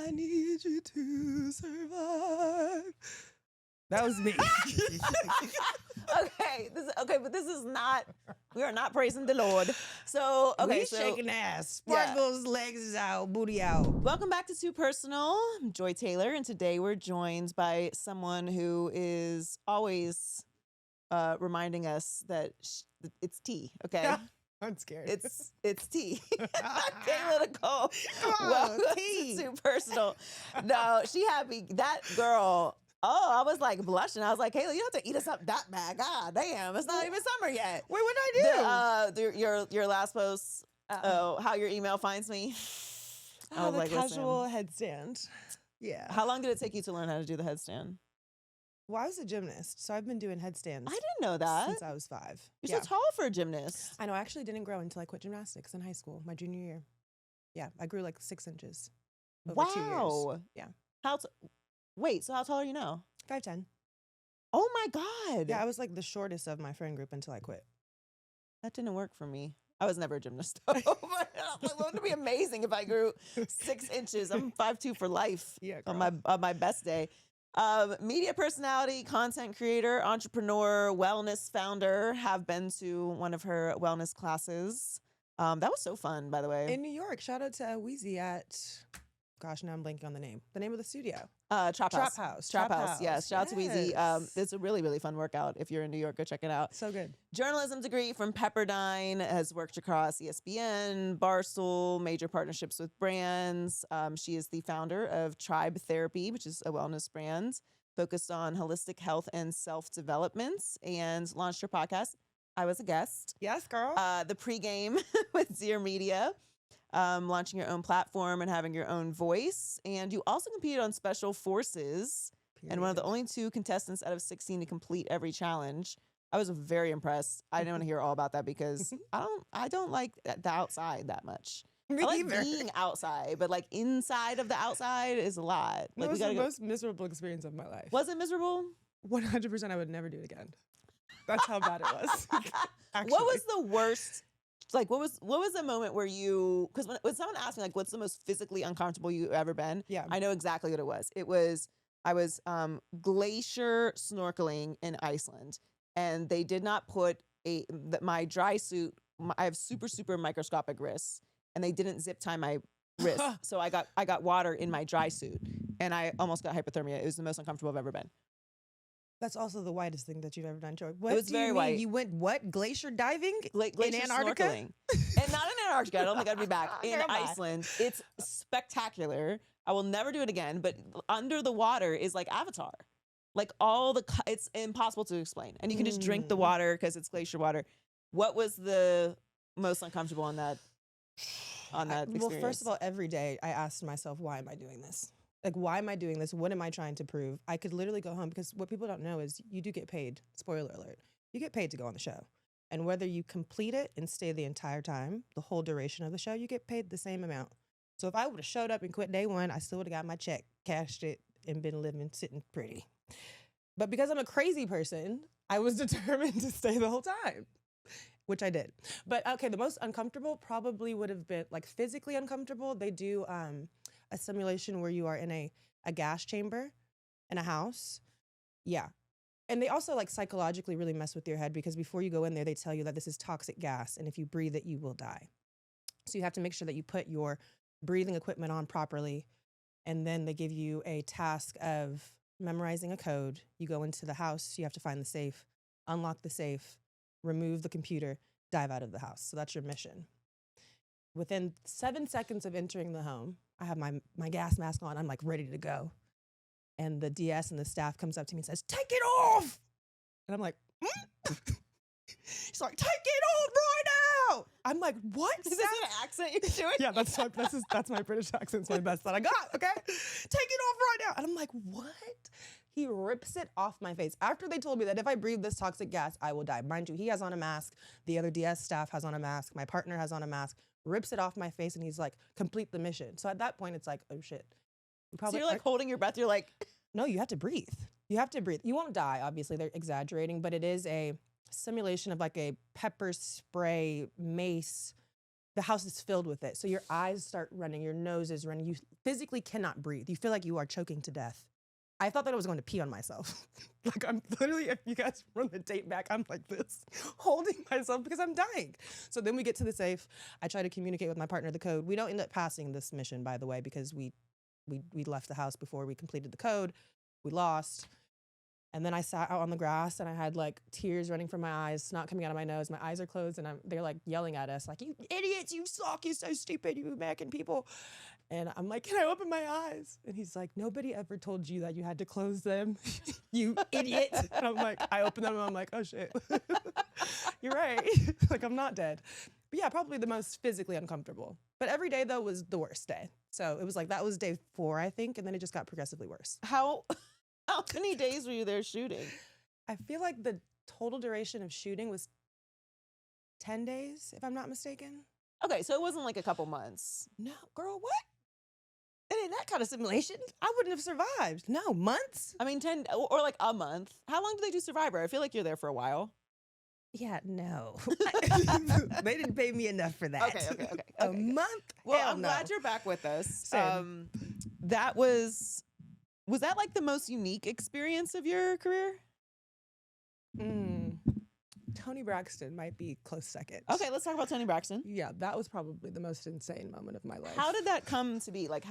I need you to survive. That was me. Okay, but this is not. We are not praising the Lord. So okay, we shaking ass. Sparkles, legs is out, booty out. Welcome back to Too Personal. I'm Joy Taylor, and today we're joined by someone who is always reminding us that it's tea. Okay. I'm scared. It's tea. Kayla Nicole. Come on, Welcome tea. to Too Personal. No, she had me. That girl. Oh, I was like blushing. I was like, Kayla, you don't have to eat us up that bad. God damn, it's not even summer yet. Wait, what did I do? Your last post. How your email finds me. I was the like, casual listen. headstand. Yeah. How long did it take you to learn how to do the headstand? Well, I was a gymnast, so I've been doing headstands. I didn't know that. Since I was 5. You're so tall for a gymnast. I know. I actually didn't grow until I quit gymnastics in high school, my junior year. Yeah, I grew like 6 inches over 2 years. Yeah. Wait, so how tall are you now? 5'10". Oh my God. Yeah, I was like the shortest of my friend group until I quit. That didn't work for me. I was never a gymnast. It would be amazing if I grew 6 inches. I'm 5'2" for life. Yeah, on my best day. Media personality, content creator, entrepreneur, wellness founder. Have been to one of her wellness classes. That was so fun, by the way. In New York. Shout out to Weezy at, gosh, now I'm blanking on the name. The name of the studio. Trap House. Yes. Shout out to Weezy. It's a really, really fun workout. If you're in New York, go check it out. So good. Journalism degree from Pepperdine, has worked across ESPN, Barstool, major partnerships with brands. She is the founder of Tribe Therapy, which is a wellness brand focused on holistic health and self-development, and launched her podcast. I was a guest. Yes, girl. The pregame with Dear Media. Launching your own platform and having your own voice. And you also competed on Special Forces and one of the only 2 contestants out of 16 to complete every challenge. I was very impressed. I didn't want to hear all about that because I don't like the outside that much. Me I like either. being outside, but like inside of the outside is a lot. That Like was the most miserable experience of my life. Was it miserable? 100%. I would never do it again. That's how bad it was. What was the worst? Like, what was the moment where you, because when someone asked me, like, what's the most physically uncomfortable you've ever been? Yeah. I know exactly what it was. I was glacier snorkeling in Iceland, and they did not put my dry suit, I have super, super microscopic wrists, and they didn't zip tie my wrist. So I got water in my dry suit, and I almost got hypothermia. It was the most uncomfortable I've ever been. That's also the whitest thing that you've ever done, Joy. What it was do very you mean? white. You went what? Glacier diving Glacier in Antarctica? Snorkeling. And not in Antarctica. I don't think I'd be back. In Never mind. Iceland. It's spectacular. I will never do it again. But under the water is like Avatar. Like it's impossible to explain. And you can just drink the water because it's glacier water. What was the most uncomfortable on that experience? Well, first of all, every day I asked myself, why am I doing this? Like, why am I doing this? What am I trying to prove? I could literally go home because what people don't know is you do get paid. Spoiler alert. You get paid to go on the show. And whether you complete it and stay the entire time, the whole duration of the show, you get paid the same amount. So if I would have showed up and quit day 1, I still would have got my check, cashed it, and been living, sitting pretty. But because I'm a crazy person, I was determined to stay the whole time, which I did. But okay, the most uncomfortable probably would have been, like, physically uncomfortable. They do a simulation where you are in a gas chamber in a house. Yeah. And they also like psychologically really mess with your head because before you go in there, they tell you that this is toxic gas. And if you breathe it, you will die. So you have to make sure that you put your breathing equipment on properly. And then they give you a task of memorizing a code. You go into the house, you have to find the safe, unlock the safe, remove the computer, dive out of the house. So that's your mission. Within 7 seconds of entering the home, I have my gas mask on. I'm like ready to go. And the DS and the staff comes up to me and says, "Take it off." And I'm like, He's like, "Take it off right now." I'm like, "What?" Is this an accent you're doing? Yeah, that's my British accent. It's my best that I got, okay? "Take it off right now." And I'm like, "What?" He rips it off my face. After they told me that if I breathe this toxic gas, I will die. Mind you, he has on a mask. The other DS staff has on a mask. My partner has on a mask. Rips it off my face, and he's like, "Complete the mission." So at that point, it's like, oh shit. So you're like holding your breath. You're like, no, you have to breathe. You have to breathe. You won't die, obviously. They're exaggerating, but it is a simulation of like a pepper spray mace the house is filled with it. So your eyes start running, your nose is running. You physically cannot breathe. You feel like you are choking to death. I thought that I was going to pee on myself. Like I'm literally, if you guys run the tape back, I'm like this, holding myself because I'm dying. So then we get to the safe. I try to communicate with my partner the code. We don't end up passing this mission, by the way, because we left the house before we completed the code. We lost. And then I sat out on the grass and I had like tears running from my eyes, snot coming out of my nose. My eyes are closed and they're like yelling at us like, you idiots, you suck, you're so stupid, you American people. And I'm like, can I open my eyes? And he's like, nobody ever told you that you had to close them, you idiot. And I'm like, I open them and I'm like, oh shit, you're right. Like I'm not dead. But yeah, probably the most physically uncomfortable. But every day though was the worst day. So it was like, that was day 4, I think. And then it just got progressively worse. How many days were you there shooting? I feel like the total duration of shooting was 10 days, if I'm not mistaken. Okay, so it wasn't like a couple months. No, girl, what? And in that kind of simulation, I wouldn't have survived. No, months? I mean, 10 or like a month. How long do they do Survivor? I feel like you're there for a while. Yeah, no. They didn't pay me enough for that. Okay. A month? Well, Hell I'm no. glad you're back with us. Same. That was that like the most unique experience of your career? Toni Braxton might be close second. Okay, let's talk about Toni Braxton. Yeah, that was probably the most insane moment of my life. How did that come to be? Like,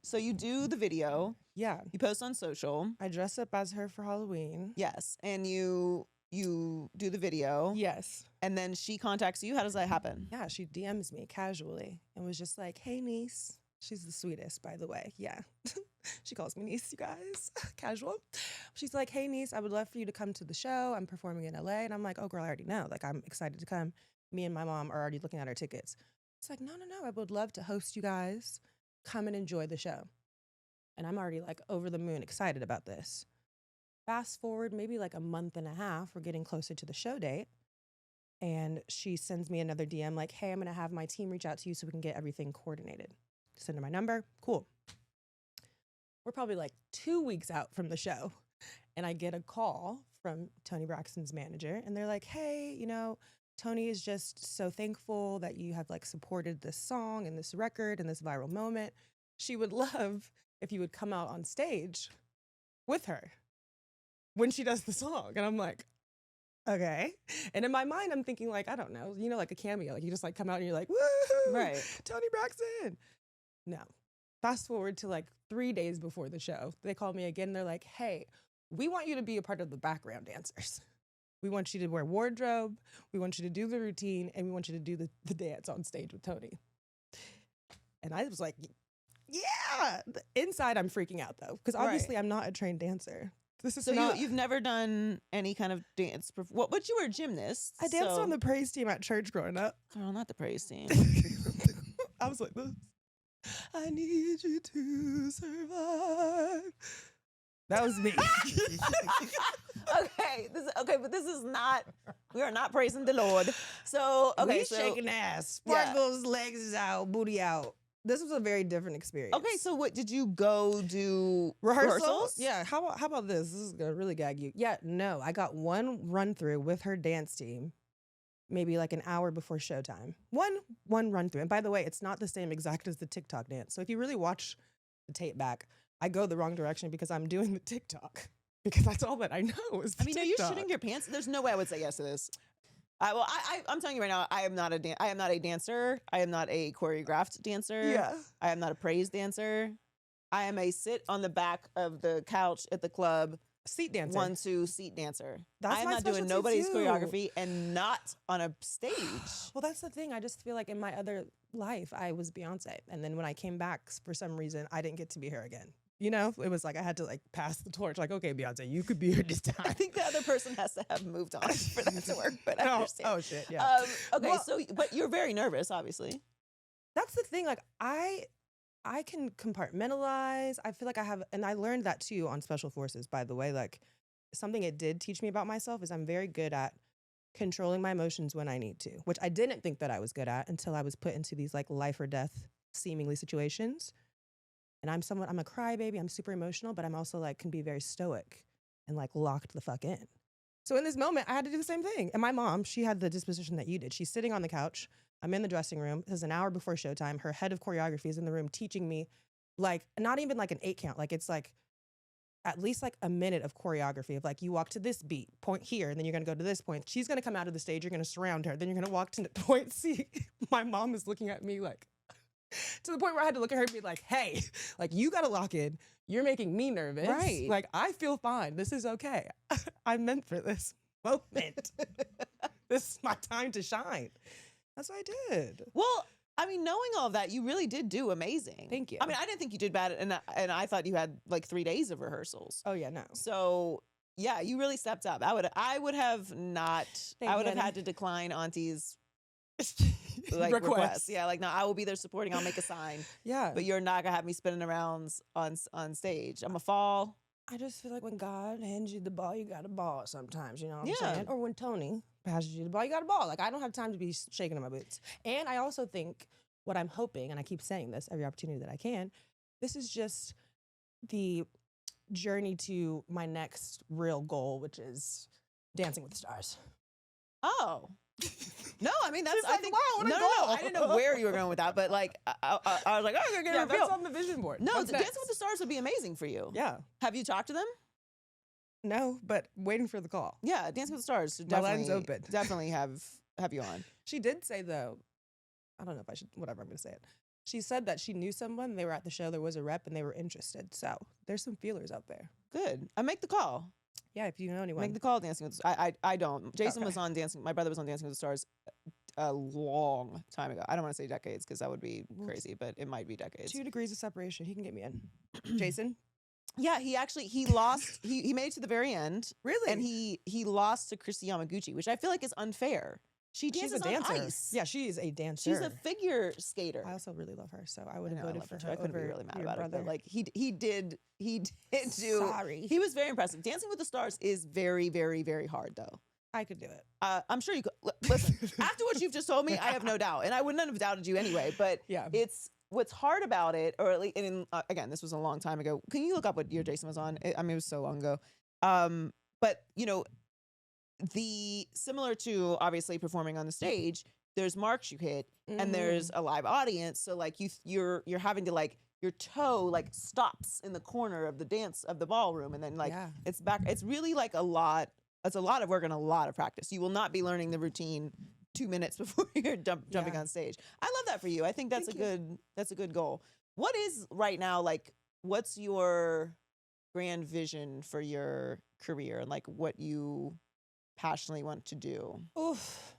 so you do the video, Yeah, you post on social. I dress up as her for Halloween. Yes. And you do the video. Yes. And then she contacts you. How does that happen? Yeah, she DMs me casually and was just like, hey, niece. She's the sweetest, by the way. Yeah. She calls me niece, you guys. Casual. She's like, hey, niece, I would love for you to come to the show. I'm performing in LA. And I'm like, oh, girl, I already know. Like, I'm excited to come. Me and my mom are already looking at our tickets. It's like, no. I would love to host you guys. Come and enjoy the show. And I'm already like over the moon excited about this. Fast forward maybe like a month and a half. We're getting closer to the show date. And she sends me another DM like, hey, I'm going to have my team reach out to you so we can get everything coordinated. Send her my number. Cool. We're probably like 2 weeks out from the show. And I get a call from Toni Braxton's manager. And they're like, hey, Toni is just so thankful that you have like supported this song and this record and this viral moment. She would love if you would come out on stage with her when she does the song. And I'm like, okay. And in my mind, I'm thinking like, I don't know, like a cameo. Like you just like come out and you're like, woo, Right. Toni Braxton. No. Fast forward to like 3 days before the show. They called me again. They're like, hey, we want you to be a part of the background dancers. We want you to wear wardrobe. We want you to do the routine. And we want you to do the dance on stage with Toni. And I was like, yeah. Inside, I'm freaking out though. Because obviously I'm not a trained dancer. This is so you've never done any kind of dance. But you were a gymnast. I danced on the praise team at church growing up. Girl, not the praise team. I was like this. I need you to survive. That was me. Okay, but this is not. We are not praising the Lord. So We shaking ass, sparkles, legs is out, booty out. This was a very different experience. Okay, so what did you go do? Rehearsals? Yeah. How about this? This is gonna really gag you. Yeah. No, I got one run through with her dance team. Maybe like an hour before showtime. One run through. And by the way, it's not the same exact as the TikTok dance. So if you really watch the tape back, I go the wrong direction because I'm doing the TikTok. Because that's all that I know is the TikTok. Are you shitting your pants? There's no way I would say yes to this. I'm telling you right now, I am not a dancer. I am not a choreographed dancer. Yeah. I am not a praise dancer. I am a sit on the back of the couch at the club. Seat dancer. 1-2 seat dancer. That's I am my not doing specialty nobody's too. choreography and not on a stage. Well, that's the thing. I just feel like in my other life, I was Beyonce. And then when I came back, for some reason, I didn't get to be her again. It was like I had to like pass the torch. Like, okay, Beyonce, you could be here this time. I think the other person has to have moved on for that to work, but I understand. Oh, shit, yeah. Okay, Well, but you're very nervous, obviously. That's the thing. Like, I can compartmentalize. I feel like I have, and I learned that too on Special Forces, by the way. Like, something it did teach me about myself is I'm very good at controlling my emotions when I need to, which I didn't think that I was good at until I was put into these like life or death seemingly situations. And I'm a crybaby. I'm super emotional, but I'm also like can be very stoic and like locked the fuck in. So in this moment, I had to do the same thing. And my mom, she had the disposition that you did. She's sitting on the couch. I'm in the dressing room. This is an hour before showtime. Her head of choreography is in the room teaching me, like, not even like an 8 count. Like, it's like at least like a minute of choreography of like, you walk to this beat, point here, and then you're going to go to this point. She's going to come out of the stage. You're going to surround her. Then you're going to walk to point C. My mom is looking at me like, to the point where I had to look at her and be like, hey, like, you got to lock in. You're making me nervous. Right. Like, I feel fine. This is okay. I'm meant for this moment. This is my time to shine. That's what I did. Well, I mean, knowing all of that, you really did do amazing. Thank you. I mean, I didn't think you did bad, and I thought you had like 3 days of rehearsals. Oh yeah, no. So yeah, you really stepped up. I would have not. I would have had to decline Auntie's like request. Yeah, like, no, I will be there supporting. I'll make a sign. Yeah. But you're not gonna have me spinning around on stage. I'm a fall. I just feel like when God hands you the ball, you got to ball sometimes, you know what I'm Yeah. saying? Or when Toni passes you the ball, you got to ball. Like, I don't have time to be shaking in my boots. And I also think what I'm hoping, and I keep saying this every opportunity that I can, this is just the journey to my next real goal, which is Dancing with the Stars. Oh. No, I mean, that's, She's I like, think, wow, what a no, goal. I didn't know where you were going with that, but like, I was like, oh, you're going to Yeah, reveal. that's on the vision board. No, What's Dancing next? with the Stars would be amazing for you. Yeah. Have you talked to them? No, but waiting for the call. Yeah, Dancing with the Stars. should My line's definitely- open. Definitely have you on. She did say, though, I don't know if I should, whatever, I'm going to say it. She said that she knew someone, they were at the show, there was a rep, and they were interested. So there's some feelers out there. Good. I make the call. Yeah, if you know anyone. Make the call. Dancing with the Stars. I don't. Jason Okay. was on Dancing. My brother was on Dancing with the Stars a long time ago. I don't want to say decades because that would be crazy, but it might be decades. 2 degrees of separation. He can get me in. Jason? Yeah, he lost. he made it to the very end. Really? And he lost to Christy Yamaguchi, which I feel like is unfair. She's She's a dancer. dancer. On ice. Yeah, she is a dancer. She's a figure skater. I also really love her, so I would I have know, I voted love for her too. her I couldn't be over really mad your about it, brother. but like he did do. Sorry. He was very impressive. Dancing with the Stars is very, very, very hard though. I could do it. I'm sure you could. Listen, after what you've just told me, I have no doubt, and I wouldn't have doubted you anyway. But Yeah. it's what's hard about it, or at least, and again, this was a long time ago. Can you look up what year Jason was on? I mean, it was so long ago. But you know, the similar to obviously performing on the stage, there's marks you hit, and there's a live audience. So like you're having to like your toe like stops in the corner of the dance of the ballroom, and then like Yeah. it's back. It's really like a lot. It's a lot of work and a lot of practice. You will not be learning the routine 2 minutes before you're jumping Yeah. on stage. I love that for you. I think that's Thank that's a good goal. What is right now, like, what's your grand vision for your career and like what you passionately want to do? Oof.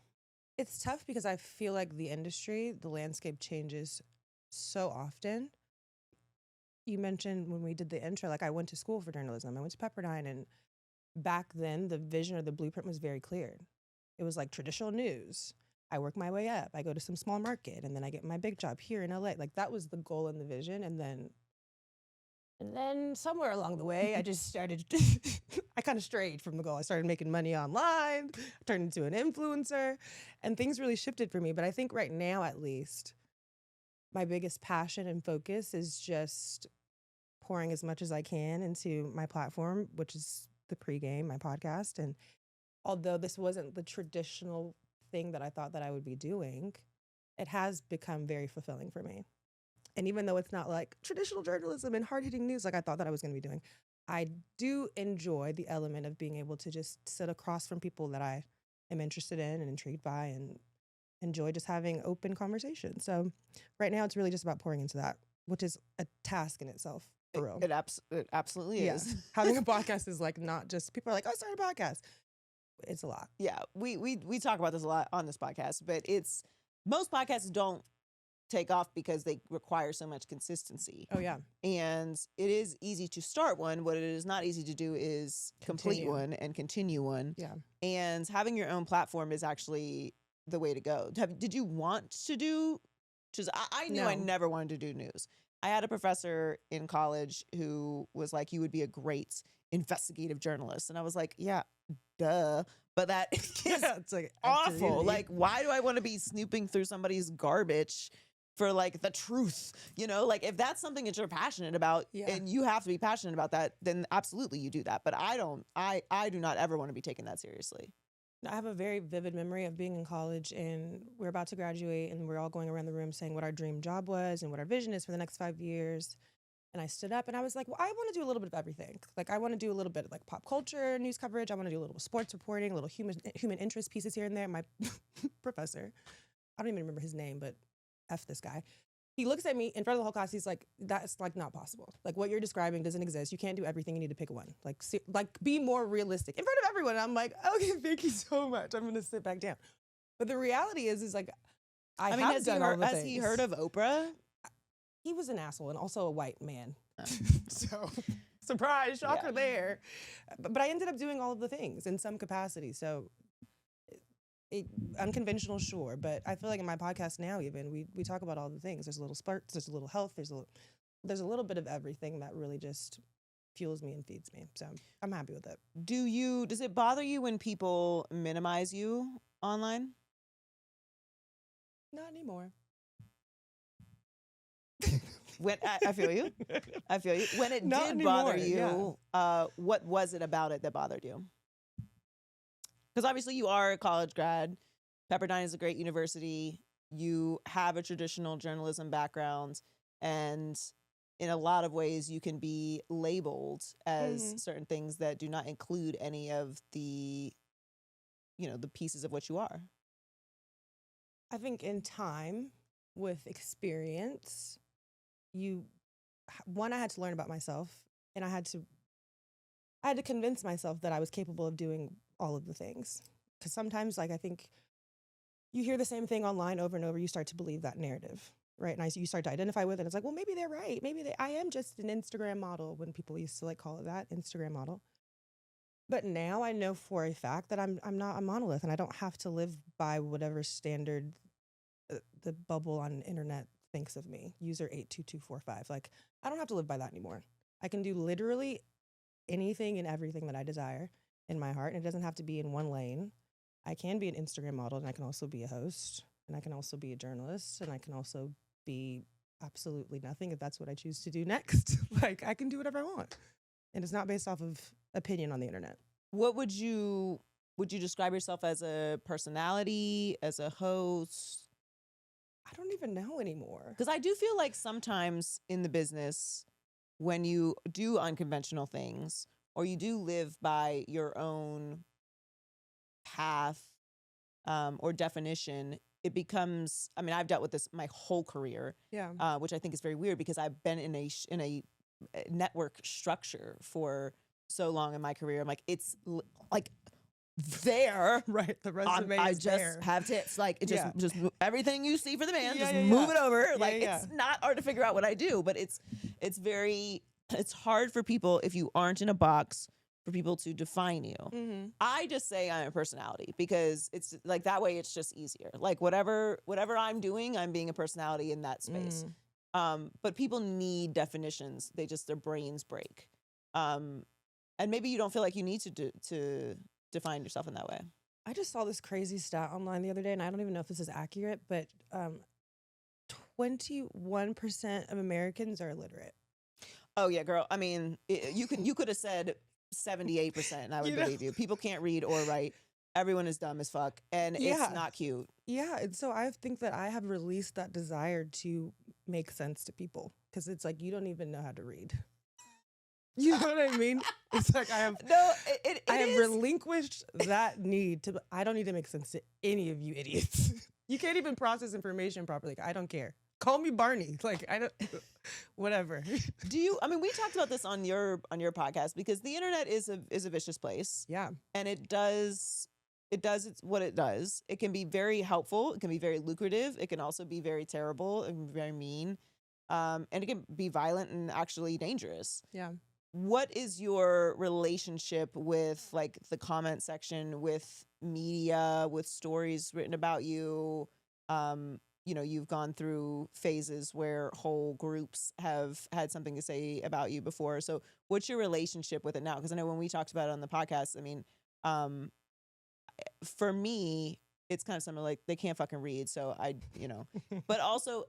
It's tough because I feel like the industry, the landscape changes so often. You mentioned when we did the intro, like I went to school for journalism. I went to Pepperdine, and back then the vision or the blueprint was very clear. It was like traditional news. I work my way up. I go to some small market, and then I get my big job here in LA. Like that was the goal and the vision. And then somewhere along the way, I just started, I kind of strayed from the goal. I started making money online, turned into an influencer, and things really shifted for me. But I think right now, at least, my biggest passion and focus is just pouring as much as I can into my platform, which is the pregame, my podcast. And although this wasn't the traditional thing that I thought that I would be doing, it has become very fulfilling for me. And even though it's not like traditional journalism and hard-hitting news like I thought that I was going to be doing, I do enjoy the element of being able to just sit across from people that I am interested in and intrigued by, and enjoy just having open conversation. So right now it's really just about pouring into that, which is a task in itself, for real. It absolutely Yeah. is. Having a podcast is like not just, people are like, oh, I started a podcast. It's a lot. Yeah, we talk about this a lot on this podcast, but it's most podcasts don't take off because they require so much consistency. Oh yeah. And it is easy to start one. What it is not easy to do is complete Continue. one and continue one. Yeah. And having your own platform is actually the way to go. Did you want to do? Because I knew I No. never wanted to do news. I had a professor in college who was like, "You would be a great investigative journalist," and I was like, "Yeah, duh." But that is It's like awful. absolutely. Like, why do I want to be snooping through somebody's garbage for like the truth, you know, like if that's something that you're passionate about and you have to be passionate about that, then absolutely you do that. But I do not ever want to be taken that seriously. I have a very vivid memory of being in college and we're about to graduate and we're all going around the room saying what our dream job was and what our vision is for the next 5 years. And I stood up and I was like, well, I want to do a little bit of everything. Like I want to do a little bit of like pop culture news coverage. I want to do a little sports reporting, a little human interest pieces here and there. My professor, I don't even remember his name, but F this guy. He looks at me in front of the whole class. He's like, that's like not possible. Like what you're describing doesn't exist. You can't do everything. You need to pick one. Like be more realistic in front of everyone. I'm like, okay, thank you so much. I'm going to sit back down. But the reality is like, I mean, has he heard of Oprah? He was an asshole and also a white man. So surprise, shocker there. But I ended up doing all of the things in some capacity. So unconventional, sure. But I feel like in my podcast now, even we talk about all the things. There's a little sports, there's a little health, there's a little bit of everything that really just fuels me and feeds me. So I'm happy with it. Does it bother you when people minimize you online? Not anymore. When I feel you. When it Not did anymore, bother you, what was it about it that bothered you? Because obviously you are a college grad. Pepperdine is a great university. You have a traditional journalism background, and in a lot of ways you can be labeled as certain things that do not include any of the, the pieces of what you are. I think in time, with experience, I had to learn about myself, and I had to convince myself that I was capable of doing all of the things. Because sometimes, like, I think you hear the same thing online over and over, you start to believe that narrative, right? And you start to identify with it. It's like, well, maybe they're right. I am just an Instagram model, when people used to like call it that, Instagram model. But now I know for a fact that I'm not a monolith, and I don't have to live by whatever standard the bubble on the internet thinks of me, user 82245. Like, I don't have to live by that anymore. I can do literally anything and everything that I desire in my heart, and it doesn't have to be in one lane. I can be an Instagram model, and I can also be a host, and I can also be a journalist, and I can also be absolutely nothing if that's what I choose to do next. Like, I can do whatever I want, and it's not based off of opinion on the internet. What would you describe yourself as? A personality, as a host? I don't even know anymore. Because I do feel like sometimes in the business, when you do unconventional things or you do live by your own path or definition, it becomes, I mean, I've dealt with this my whole career, which I think is very weird because I've been in a network structure for so long in my career. I'm like, it's like there, right? The resume I is just there. have tips, like just everything you see for the man, just yeah. move it over. Yeah, like it's not hard to figure out what I do, but it's hard for people, if you aren't in a box, for people to define you. Mm-hmm. I just say I'm a personality because it's like that way it's just easier. Like whatever I'm doing, I'm being a personality in that space. But people need definitions. Their brains break. And maybe you don't feel like you need to define yourself in that way. I just saw this crazy stat online the other day, and I don't even know if this is accurate, but 21% of Americans are illiterate. Oh yeah, girl. I mean, you could have said 78%, and I would believe you. People can't read or write. Everyone is dumb as fuck, and it's not cute. Yeah, and so I think that I have released that desire to make sense to people, because it's like you don't even know how to read. You know what I mean? It's like I have relinquished that need to. I don't need to make sense to any of you idiots. You can't even process information properly. I don't care. Call me Barney. Like I don't. Whatever. I mean, we talked about this on your podcast, because the internet is a vicious place. Yeah, and it does what it does. It can be very helpful. It can be very lucrative. It can also be very terrible and very mean. And it can be violent and actually dangerous. Yeah. What is your relationship with like the comment section, with media, with stories written about you? You've gone through phases where whole groups have had something to say about you before. So what's your relationship with it now? Because I know when we talked about it on the podcast, I mean, for me, it's kind of similar, like they can't fucking read. So but also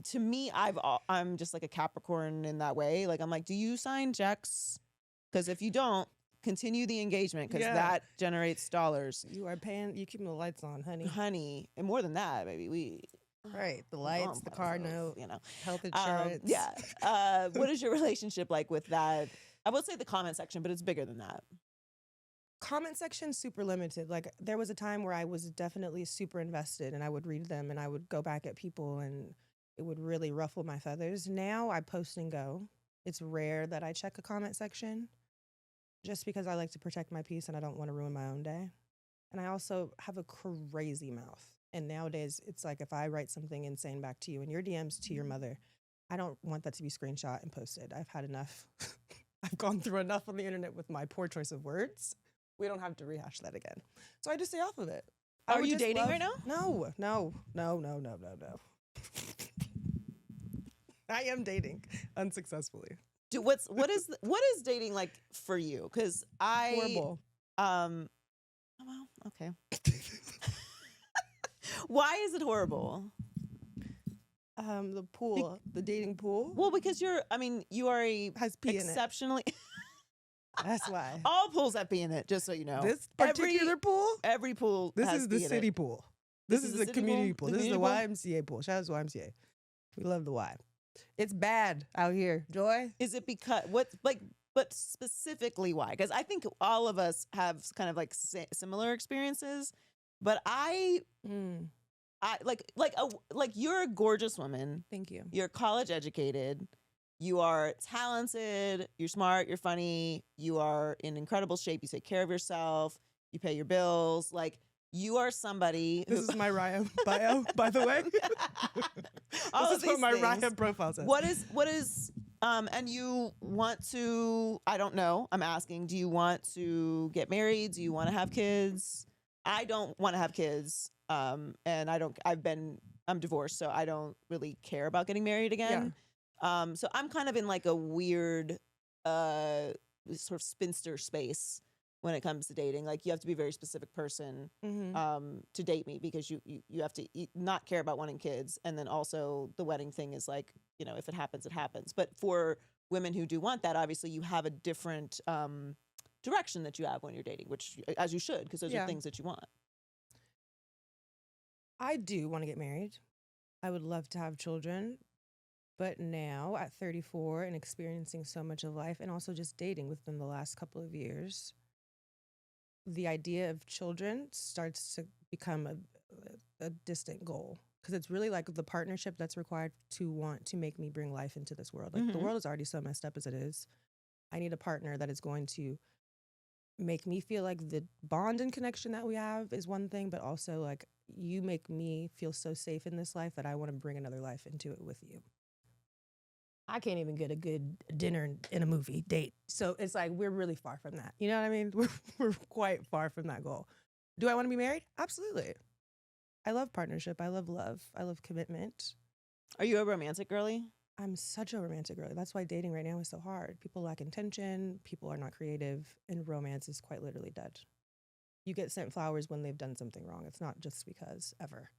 to me, I'm just like a Capricorn in that way. Like I'm like, do you sign checks? Because if you don't, continue the engagement because that generates dollars. You are paying. You keeping the lights on, honey, and more than that, maybe we. Right, the lights, the car note, health insurance. What is your relationship like with that? I would say the comment section, but it's bigger than that. Comment section super limited. Like there was a time where I was definitely super invested, and I would read them, and I would go back at people, and it would really ruffle my feathers. Now I post and go. It's rare that I check a comment section, just because I like to protect my peace and I don't want to ruin my own day. And I also have a crazy mouth. And nowadays, it's like if I write something insane back to you in your DMs to your mother, I don't want that to be screenshot and posted. I've had enough. I've gone through enough on the internet with my poor choice of words. We don't have to rehash that again. So I just stay off of it. Are you dating right now? No. I am dating unsuccessfully. What is dating like for you? Because horrible. Well, okay. Why is it horrible? The pool, the dating pool. Well, because you are a has pee exceptionally. In it. That's why. All pools have pee in it, just so you know. This particular pool? Every pool. This is the city pool. This is the community pool. This is the YMCA pool. Shout out to YMCA. We love the Y. It's bad out here. Joy? Is it because but specifically why? Because I think all of us have kind of like similar experiences, but I you're a gorgeous woman. Thank you. You're college educated. You are talented. You're smart. You're funny. You are in incredible shape. You take care of yourself. You pay your bills. Like you are somebody. This is my Raya bio, by the way. This is what my Raya profile says. What is and you want to? I don't know. I'm asking. Do you want to get married? Do you want to have kids? I don't want to have kids. And I'm divorced, so I don't really care about getting married again. Yeah. So I'm kind of in like a weird sort of spinster space when it comes to dating. Like you have to be a very specific person to date me because you have to not care about wanting kids. And then also the wedding thing is like, if it happens, it happens. But for women who do want that, obviously you have a different direction that you have when you're dating, which as you should, because those are things that you want. I do want to get married. I would love to have children. But now at 34 and experiencing so much of life and also just dating within the last couple of years, the idea of children starts to become a distant goal because it's really like the partnership that's required to want to make me bring life into this world. Like the world is already so messed up as it is. I need a partner that is going to make me feel like the bond and connection that we have is one thing, but also like you make me feel so safe in this life that I want to bring another life into it with you. I can't even get a good dinner in a movie date. So it's like, we're really far from that. You know what I mean? We're quite far from that goal. Do I want to be married? Absolutely. I love partnership. I love love. I love commitment. Are you a romantic girly? I'm such a romantic girly. That's why dating right now is so hard. People lack intention. People are not creative. And romance is quite literally dead. You get sent flowers when they've done something wrong. It's not just because, ever.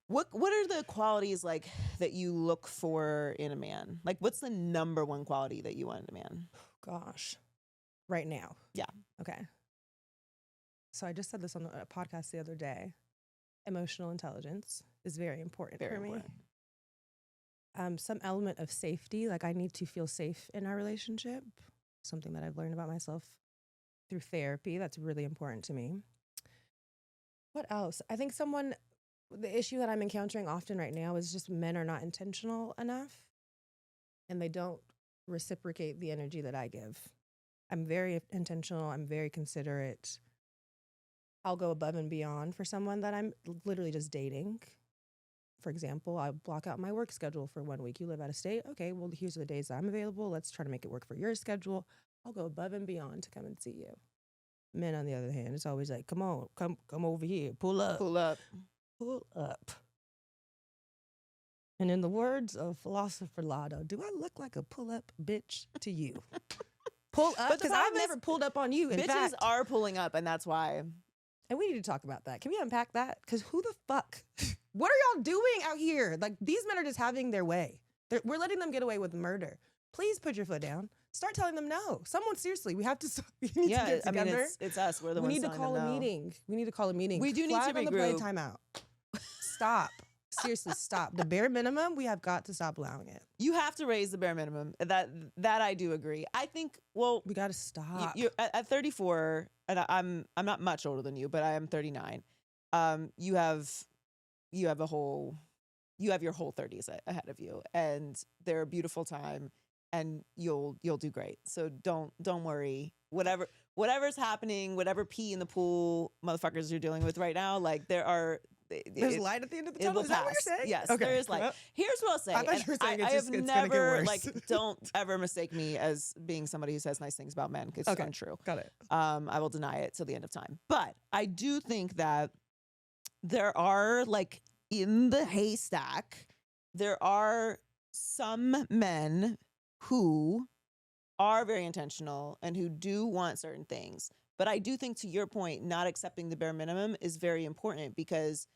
What are the qualities like that you look for in a man? Like what's the number one quality that you want in a man? Gosh. Right now. Yeah. Okay. So I just said this on a podcast the other day. Emotional intelligence is very important for me. Some element of safety, like I need to feel safe in our relationship. Something that I've learned about myself through therapy. That's really important to me. What else? I think the issue that I'm encountering often right now is just men are not intentional enough and they don't reciprocate the energy that I give. I'm very intentional. I'm very considerate. I'll go above and beyond for someone that I'm literally just dating. For example, I block out my work schedule for 1 week. You live out of state. Okay, well, here's the days that I'm available. Let's try to make it work for your schedule. I'll go above and beyond to come and see you. Men, on the other hand, it's always like, come on, come over here. Pull up. Pull up. Pull up. And in the words of philosopher Lotto, do I look like a pull-up bitch to you? Pull up? Because I've never pulled up on you. Bitches are pulling up, and that's why. And we need to talk about that. Can we unpack that? Because who the fuck What are y'all doing out here? Like, these men are just having their way. We're letting them get away with murder. Please put your foot down. Start telling them no. Someone, seriously, we have to stop. We need to get together. I mean, it's us. We're the we ones need to telling call them a no. meeting. We need to call a meeting. We do need Flag to on the play, regroup. time out. Stop. Seriously, stop. The bare minimum, we have got to stop allowing it. You have to raise the bare minimum. That I do agree. I think, well, We got to stop. you're at 34, and I'm not much older than you, but I am 39. You have your whole 30s ahead of you, and they're a beautiful time, and you'll do great. So don't worry. Whatever's happening, whatever pee in the pool motherfuckers you're dealing with right now, like There's light at the end of the tunnel. Is that what you're saying? Yes, Okay. there is light. Well, Here's what I'll say. I thought you were saying I it's have gonna get never worse. don't ever mistake me as being somebody who says nice things about men, because it's untrue. Got it. I will deny it till the end of time. But I do think that there are, like, in the haystack, there are some men who are very intentional and who do want certain things. But I do think, to your point, not accepting the bare minimum is very important, because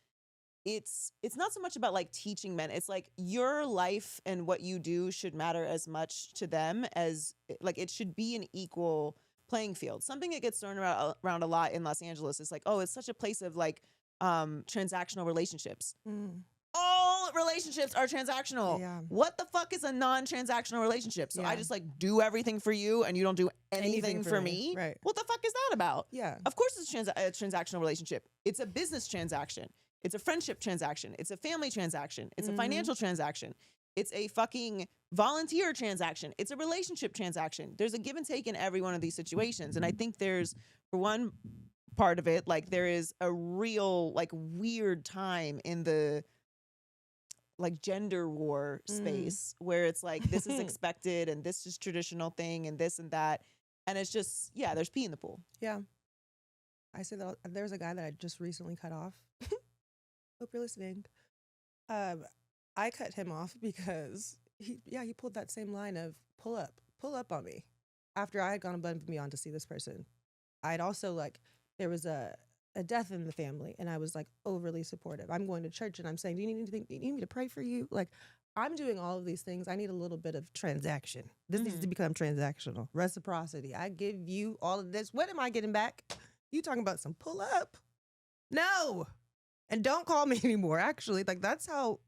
it's not so much about, like, teaching men. It's like your life and what you do should matter as much to them as, like, it should be an equal playing field. Something that gets thrown around a lot in Los Angeles is like, oh, it's such a place of, like, transactional relationships. All relationships are transactional. Yeah. What the fuck is a non-transactional relationship? So I Yeah. just, like, do everything for you and you don't do anything for me? Right. What the fuck is that about? Yeah. Of course it's a transactional relationship. It's a business transaction. It's a friendship transaction. It's a family transaction. It's a financial transaction. It's a fucking volunteer transaction. It's a relationship transaction. There's a give and take in every one of these situations. And I think there's, for one part of it, like, there is a real, like, weird time in the, like, gender war space where it's like, this is expected and this is traditional thing and this and that. And it's just, yeah, there's pee in the pool. Yeah. I say that there's a guy that I just recently cut off. Hope you're listening. I cut him off because he pulled that same line of pull up on me after I had gone above and beyond to see this person. I'd also, like, there was a death in the family, and I was, like, overly supportive. I'm going to church and I'm saying, do you need anything? Do you need me to pray for you? Like, I'm doing all of these things. I need a little bit of transaction. This needs to become transactional. Reciprocity. I give you all of this. What am I getting back? You talking about some pull up? No. And don't call me anymore. Actually, like, that's how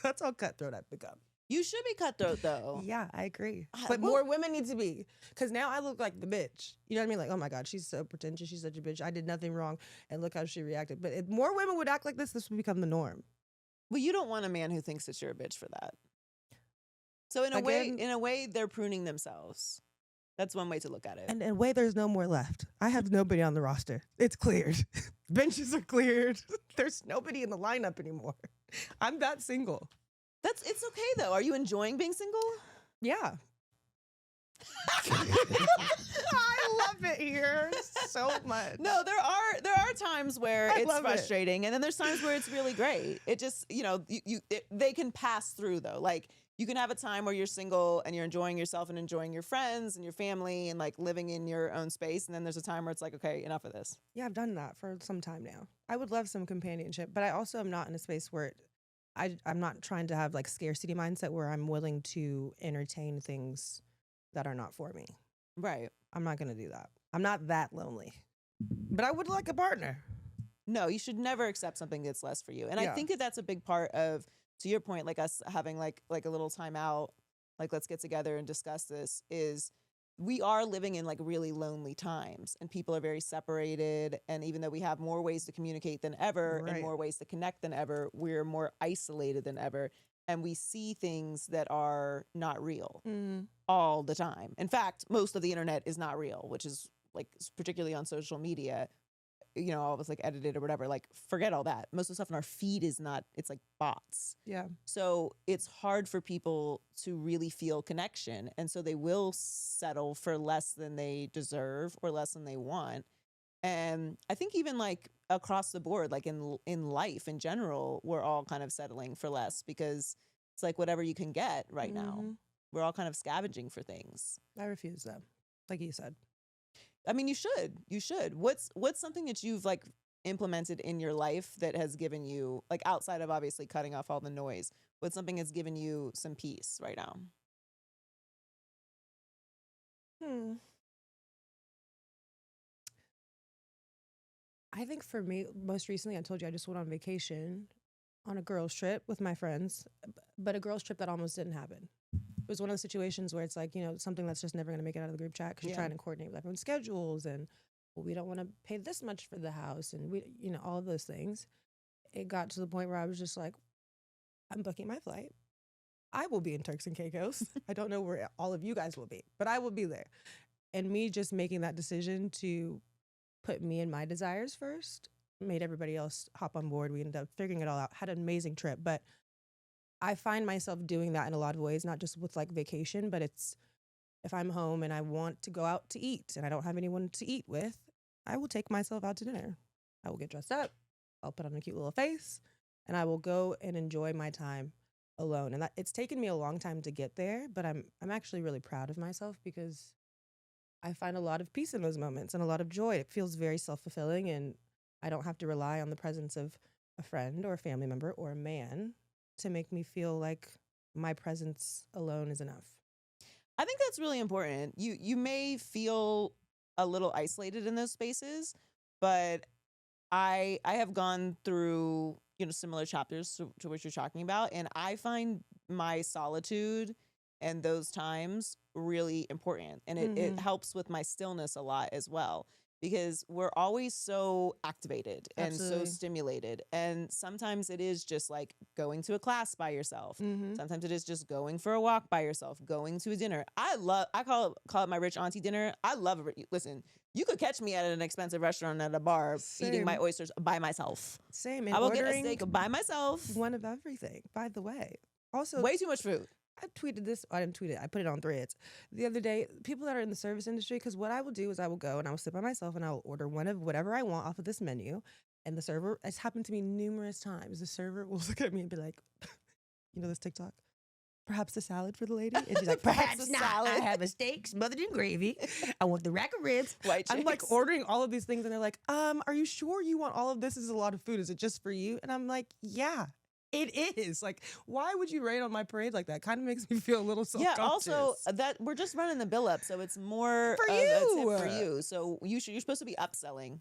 cutthroat I've become. You should be cutthroat, though. Yeah, I agree. But more women need to be. Because now I look like the bitch. You know what I mean? Like, oh my God, she's so pretentious. She's such a bitch. I did nothing wrong. And look how she reacted. But if more women would act like this would become the norm. Well, you don't want a man who thinks that you're a bitch for that. So in a way, they're pruning themselves. That's one way to look at it. And in a way, there's no more left. I have nobody on the roster. It's cleared. Benches are cleared. There's nobody in the lineup anymore. I'm that single. It's okay, though. Are you enjoying being single? Yeah. I love it here so much. No, there are times where I it's love it. frustrating, and then there's times where it's really great. It just, they can pass through, though. Like, you can have a time where you're single and you're enjoying yourself and enjoying your friends and your family and, like, living in your own space. And then there's a time where it's like, okay, enough of this. Yeah, I've done that for some time now. I would love some companionship, but I also am not in a space where I'm not trying to have, like, scarcity mindset where I'm willing to entertain things that are not for me. Right. I'm not going to do that. I'm not that lonely, but I would like a partner. No, you should never accept something that's less for you. And I think that that's a big part of, to your point, like, us having like a little time out, like, let's get together and discuss this, is we are living in, like, really lonely times, and people are very separated. And even though we have more ways to communicate than ever and more ways to connect than ever, we're more isolated than ever. And we see things that are not real all the time. In fact, most of the internet is not real, which is, like, particularly on social media, all of it's, like, edited or whatever. Like, forget all that. Most of the stuff in our feed is not, it's like bots. Yeah. So it's hard for people to really feel connection. And so they will settle for less than they deserve or less than they want. And I think even, like, across the board, like, in life in general, we're all kind of settling for less because it's like whatever you can get right now. We're all kind of scavenging for things. I refuse that, like you said. I mean, you should. What's something that you've, like, implemented in your life that has given you, like, outside of obviously cutting off all the noise, what's something that's given you some peace right now? Hmm. I think for me, most recently, I told you I just went on vacation on a girls' trip with my friends, but a girls' trip that almost didn't happen. It was one of those situations where it's like, something that's just never going to make it out of the group chat because you're Yeah. trying to coordinate with everyone's schedules and, well, we don't want to pay this much for the house and all of those things. It got to the point where I was just like, I'm booking my flight. I will be in Turks and Caicos. I don't know where all of you guys will be, but I will be there. And me just making that decision to put me and my desires first made everybody else hop on board. We ended up figuring it all out, had an amazing trip. But I find myself doing that in a lot of ways, not just with like vacation, but it's if I'm home and I want to go out to eat and I don't have anyone to eat with, I will take myself out to dinner. I will get dressed up. I'll put on a cute little face and I will go and enjoy my time alone. And it's taken me a long time to get there, but I'm actually really proud of myself because I find a lot of peace in those moments and a lot of joy. It feels very self-fulfilling and I don't have to rely on the presence of a friend or a family member or a man to make me feel like my presence alone is enough. I think that's really important. You may feel a little isolated in those spaces, but I have gone through, similar chapters to what you're talking about, and I find my solitude and those times really important. And it helps with my stillness a lot as well, because we're always so activated and so Absolutely. stimulated. And sometimes it is just like going to a class by yourself. Sometimes it is just going for a walk by yourself, going to a dinner. I call it my rich auntie dinner. I love it. Listen, you could catch me at an expensive restaurant at a bar eating my Same. oysters by myself. Same. I will get a steak by myself. One of everything, by the way. Also, way too much food. I tweeted this. I didn't tweet it. I put it on Threads the other day. People that are in the service industry, because what I will do is I will go and I will sit by myself and I will order one of whatever I want off of this menu. And the server, it's happened to me numerous times. The server will look at me and be like, this TikTok? Perhaps a salad for the lady? And she's like, perhaps not. salad. I have a steak smothered in gravy. I want the rack of ribs. White I'm like chicks. ordering all of these things and they're like, are you sure you want all of this? This is a lot of food. Is it just for you? And I'm like, yeah. It is. Like, why would you rain on my parade like that? Kind of makes me feel a little self-conscious. Yeah, also that we're just running the bill up, so it's more For of a you. tip for you. So you're supposed to be upselling.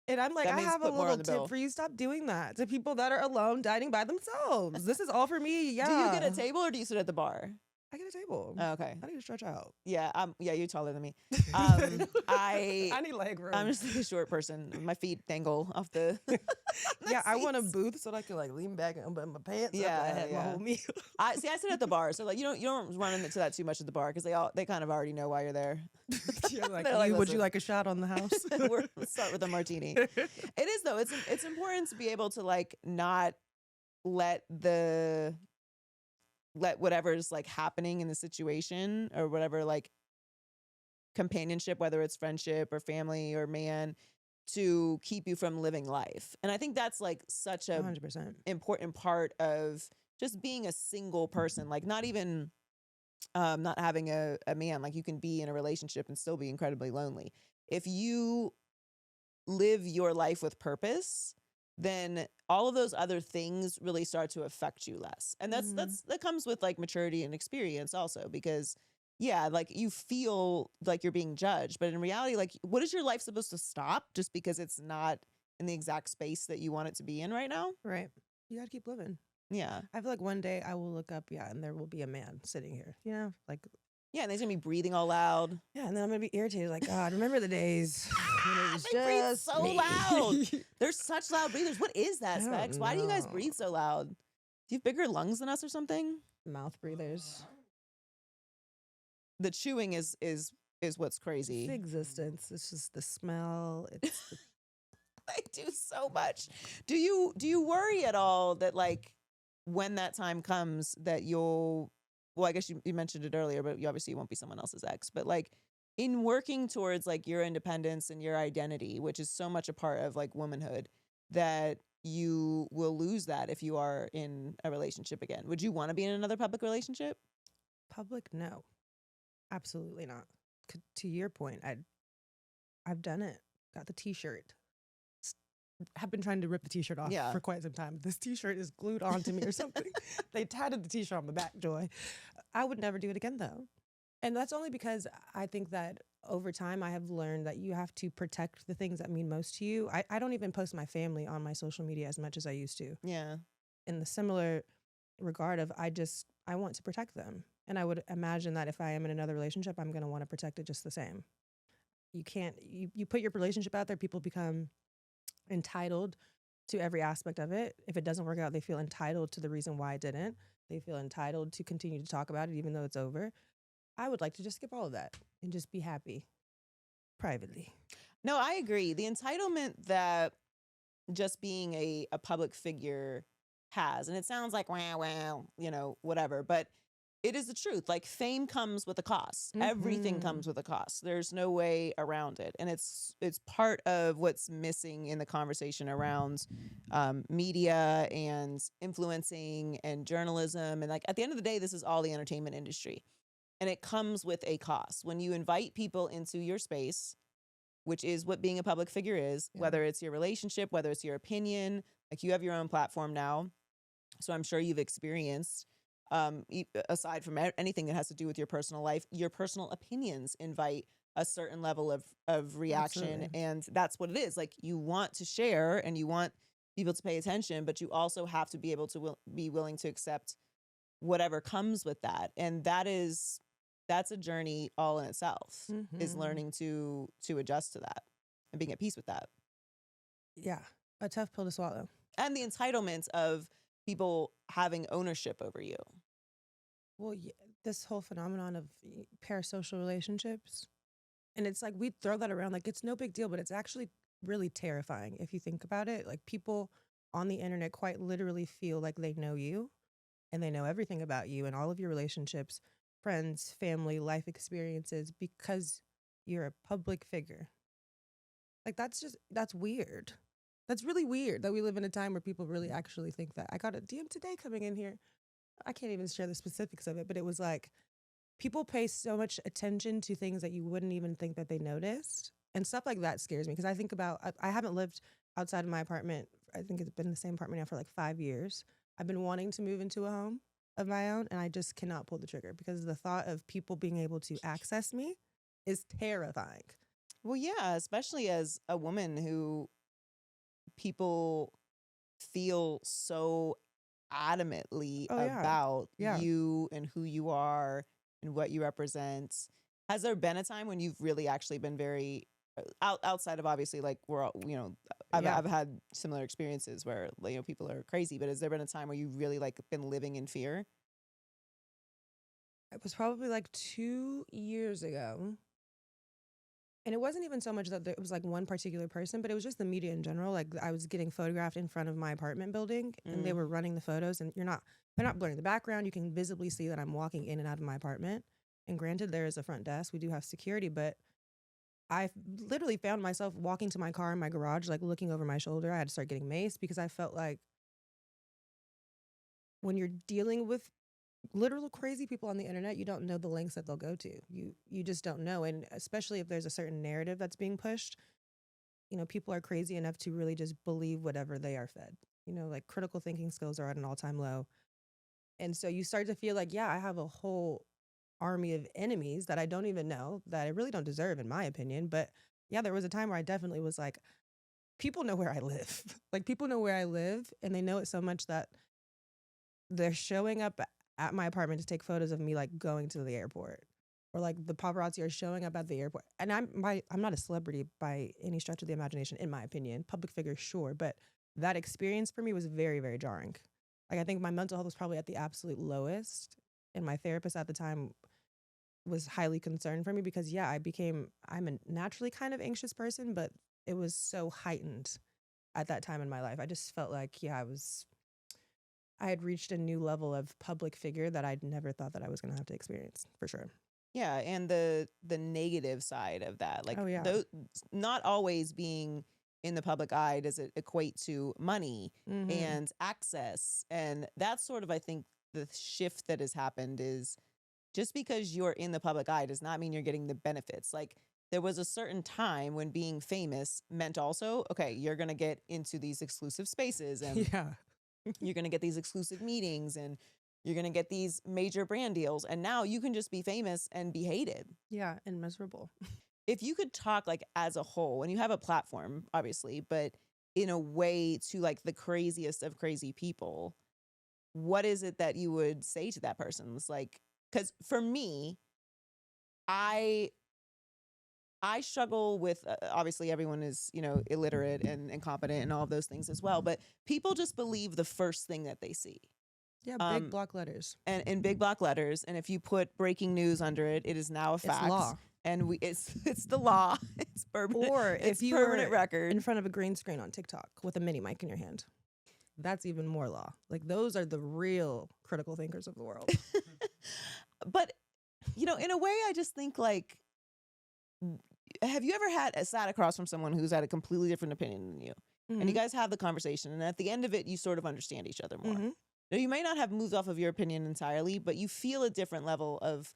And I'm like, That I means have a put more little on the tip bill. for you. Stop doing that to people that are alone dining by themselves. This is all for me. Yeah. Do you get a table or do you sit at the bar? I get a table. Oh, okay. I need to stretch out. Yeah, you're taller than me. I need leg room. I'm just like a short person. My feet dangle off the. Yeah, I want a booth so that I can like lean back and unbutton my pants. Yeah, up and I have my whole meal. I sit at the bar, so like you don't run into that too much at the bar because they kind of already know why you're there. You're like, They're like, would "Listen." you like a shot on the house? Let's start with a martini. It is though. It's important to be able to like not let whatever's like happening in the situation or whatever like companionship, whether it's friendship or family or man, to keep you from living life. And I think that's like such a 100%. important part of just being a single person, like not even not having a man. Like you can be in a relationship and still be incredibly lonely. If you live your life with purpose, then all of those other things really start to affect you less. And that comes with like maturity and experience also, because yeah, like you feel like you're being judged, but in reality, like what is your life supposed to stop just because it's not in the exact space that you want it to be in right now? Right. You got to keep living. Yeah. I feel like one day I will look up, and there will be a man sitting here, like. Yeah, and he's gonna be breathing all loud. Yeah, and then I'm gonna be irritated, like, God, remember the days when it was They breathe just so me. loud. They're such loud breathers. What is that, I don't Specs? Why do you guys know. breathe so loud? Do you have bigger lungs than us or something? Mouth breathers. The chewing is what's It's crazy. the existence. It's just the smell. It's the They do so much. Do you worry at all that like when that time comes that you'll, well, I guess you mentioned it earlier, but you obviously won't be someone else's ex, but like in working towards like your independence and your identity, which is so much a part of like womanhood, that you will lose that if you are in a relationship again? Would you want to be in another public relationship? public. No, absolutely not. To your point, I've done it. Got the T-shirt. have been trying to rip the t-shirt off Yeah. for quite some time. This t-shirt is glued onto me or something. They tatted the t-shirt on my back, Joy. I would never do it again though. And that's only because I think that over time I have learned that you have to protect the things that mean most to you. I don't even post my family on my social media as much as I used to. Yeah. In the similar regard of I want to protect them. And I would imagine that if I am in another relationship, I'm going to want to protect it just the same. You can't, you put your relationship out there, people become entitled to every aspect of it. If it doesn't work out, they feel entitled to the reason why it didn't. They feel entitled to continue to talk about it even though it's over. I would like to just skip all of that and just be happy privately. No, I agree. The entitlement that just being a public figure has, and it sounds like, wow, you know, whatever, but it is the truth. Like, fame comes with a cost. Everything comes with a cost. There's no way around it. And it's part of what's missing in the conversation around media and influencing and journalism. And like, at the end of the day, this is all the entertainment industry. And it comes with a cost. When you invite people into your space, which is what being a public figure is, whether it's your relationship, whether it's your opinion, like you have your own platform now. So I'm sure you've experienced, aside from anything that has to do with your personal life, your personal opinions invite a certain level of reaction. Absolutely. And that's what it is. Like, you want to share and you want people to pay attention, but you also have to be able to be willing to accept whatever comes with that. And that's a journey all in itself, is learning to adjust to that and being at peace with that. Yeah, a tough pill to swallow. And the entitlement of people having ownership over you. Well, this whole phenomenon of parasocial relationships, and it's like we throw that around like it's no big deal, but it's actually really terrifying if you think about it. Like, people on the internet quite literally feel like they know you and they know everything about you and all of your relationships, friends, family, life experiences, because you're a public figure. Like, that's weird. That's really weird that we live in a time where people really actually think that. I got a DM today coming in here. I can't even share the specifics of it, but it was like, people pay so much attention to things that you wouldn't even think that they noticed. And stuff like that scares me because I think about, I haven't lived outside of my apartment. I think it's been the same apartment now for like 5 years. I've been wanting to move into a home of my own, and I just cannot pull the trigger because the thought of people being able to access me is terrifying. Well, yeah, especially as a woman who people feel so adamantly about you and who you are and what you represent. Has there been a time when you've really actually been very outside of, obviously, like, we're all, you know, I've had similar experiences where, you know, people are crazy, but has there been a time where you've really like been living in fear? It was probably like 2 years ago. And it wasn't even so much that it was like one particular person, but it was just the media in general. Like, I was getting photographed in front of my apartment building and they were running the photos, and they're not blurring the background. You can visibly see that I'm walking in and out of my apartment. And granted, there is a front desk. We do have security, but I literally found myself walking to my car in my garage, like looking over my shoulder. I had to start getting maced because I felt like when you're dealing with literal crazy people on the internet, you don't know the lengths that they'll go to. You just don't know. And especially if there's a certain narrative that's being pushed, you know, people are crazy enough to really just believe whatever they are fed. You know, like, critical thinking skills are at an all-time low. And so you start to feel like, yeah, I have a whole army of enemies that I don't even know, that I really don't deserve, in my opinion. But yeah, there was a time where I definitely was like, people know where I live. Like, people know where I live, and they know it so much that they're showing up at my apartment to take photos of me, like, going to the airport, or like the paparazzi are showing up at the airport. And I'm not a celebrity by any stretch of the imagination, in my opinion. Public figure, sure, but that experience for me was very, very jarring. Like, I think my mental health was probably at the absolute lowest, and my therapist at the time was highly concerned for me because, yeah, I'm a naturally kind of anxious person, but it was so heightened at that time in my life. I just felt like, yeah, I had reached a new level of public figure that I'd never thought that I was going to have to experience, for sure. Yeah, and the negative side of that, like, not always being in the public eye does it equate to money and access. And that's sort of, I think, the shift that has happened is, just because you're in the public eye does not mean you're getting the benefits. Like, there was a certain time when being famous meant also, okay, you're going to get into these exclusive spaces and Yeah. you're going to get these exclusive meetings and you're going to get these major brand deals. And now you can just be famous and be hated. Yeah. And miserable. If you could talk like as a whole, and you have a platform, obviously, but in a way to like the craziest of crazy people, what is it that you would say to that person? It's like, because for me, I struggle with obviously everyone is, you know, illiterate and incompetent and all of those things as well. But people just believe the first thing that they see. Yeah. Big block letters. And in big block letters. And if you put breaking news under it, it is now a fact. It's law. And it's the law. It's permanent. Or it's if you permanent were record in front of a green screen on TikTok with a mini mic in your hand, that's even more law. Like those are the real critical thinkers of the world. But, you know, in a way, I just think like, have you ever sat across from someone who's had a completely different opinion than you? Mm-hmm. And you guys have the conversation, and at the end of it, you sort of understand each other more. Mm-hmm. Now, you may not have moved off of your opinion entirely, but you feel a different level of,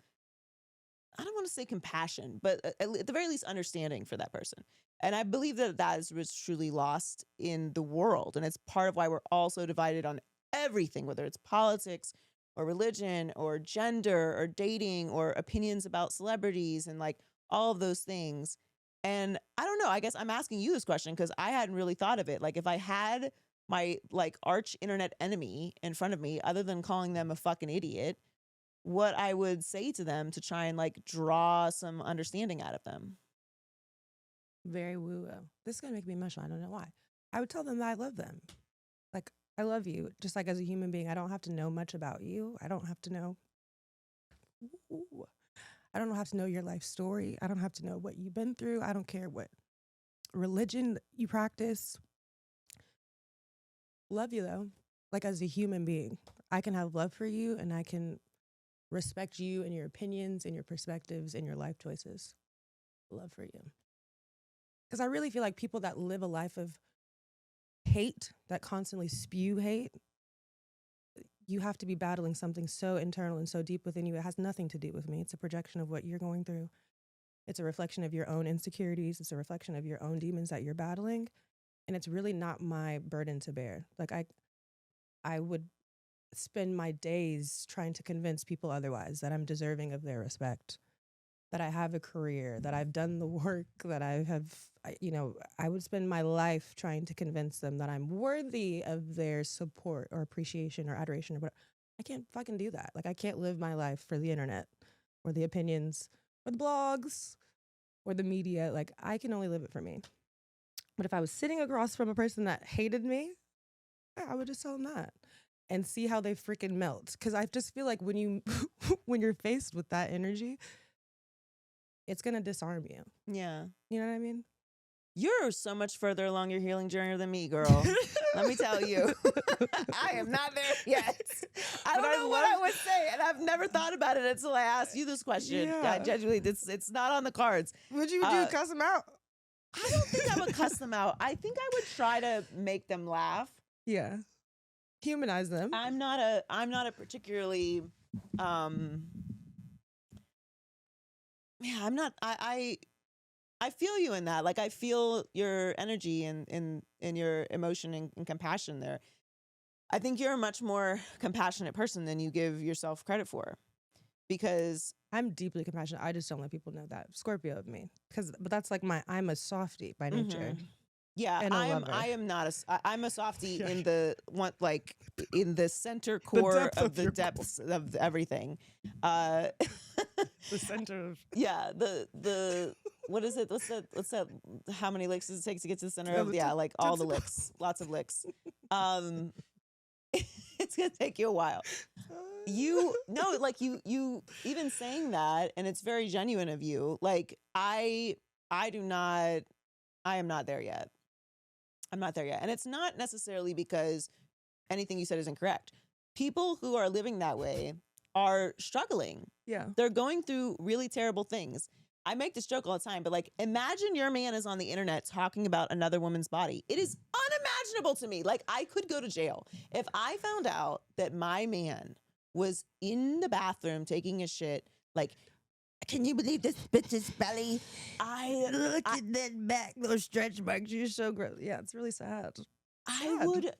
I don't want to say compassion, but at the very least understanding for that person. And I believe that was truly lost in the world. And it's part of why we're all so divided on everything, whether it's politics or religion or gender or dating or opinions about celebrities and like all of those things. And I don't know, I guess I'm asking you this question because I hadn't really thought of it. Like if I had my like arch internet enemy in front of me, other than calling them a fucking idiot, what I would say to them to try and like draw some understanding out of them. Very woo-woo. This is going to make me emotional. I don't know why. I would tell them that I love them. Like, I love you. Just like as a human being, I don't have to know much about you. I don't have to know. I don't have to know your life story. I don't have to know what you've been through. I don't care what religion you practice. Love you though. Like as a human being, I can have love for you and I can respect you and your opinions and your perspectives and your life choices. Love for you. Because I really feel like people that live a life of hate, that constantly spew hate, you have to be battling something so internal and so deep within you. It has nothing to do with me. It's a projection of what you're going through. It's a reflection of your own insecurities. It's a reflection of your own demons that you're battling. And it's really not my burden to bear. Like I would spend my days trying to convince people otherwise, that I'm deserving of their respect, that I have a career, that I've done the work, that I would spend my life trying to convince them that I'm worthy of their support or appreciation or adoration or whatever. I can't fucking do that. Like I can't live my life for the internet or the opinions or the blogs or the media. Like I can only live it for me. But if I was sitting across from a person that hated me, I would just tell them that and see how they freaking melt. Because I just feel like when you're faced with that energy, it's going to disarm you. Yeah. You know what I mean? You're so much further along your healing journey than me, girl. Let me tell you. I am not there yet. I don't know what I would say, and I've never thought about it until I asked you this question. Yeah. I genuinely, it's not on the cards. Would you do cuss them out? I don't think I would cuss them out. I think I would try to make them laugh. Yeah. Humanize them. I'm not a particularly I feel you in that. Like I feel your energy and your emotion and compassion there. I think you're a much more compassionate person than you give yourself credit for. Because I'm deeply compassionate. I just don't let people know that. Scorpio of me. But that's like I'm a softie by nature. Mm-hmm. Yeah, and I'm a softie in the one, like in the center core of the depths of everything. The center of the what is it? What's that? How many licks does it take to get to the center of? Yeah, like all the licks, lots of licks. It's gonna take you a while. You even saying that, and it's very genuine of you. Like I am not there yet. I'm not there yet. And it's not necessarily because anything you said is incorrect. People who are living that way are struggling. Yeah. They're going through really terrible things. I make this joke all the time, but like, imagine your man is on the internet talking about another woman's body. It is unimaginable to me. Like, I could go to jail. If I found out that my man was in the bathroom taking a shit, like Can you believe this bitch's belly? Look I at that back, those stretch marks. You're so gross. Yeah, it's really sad. I Sad. would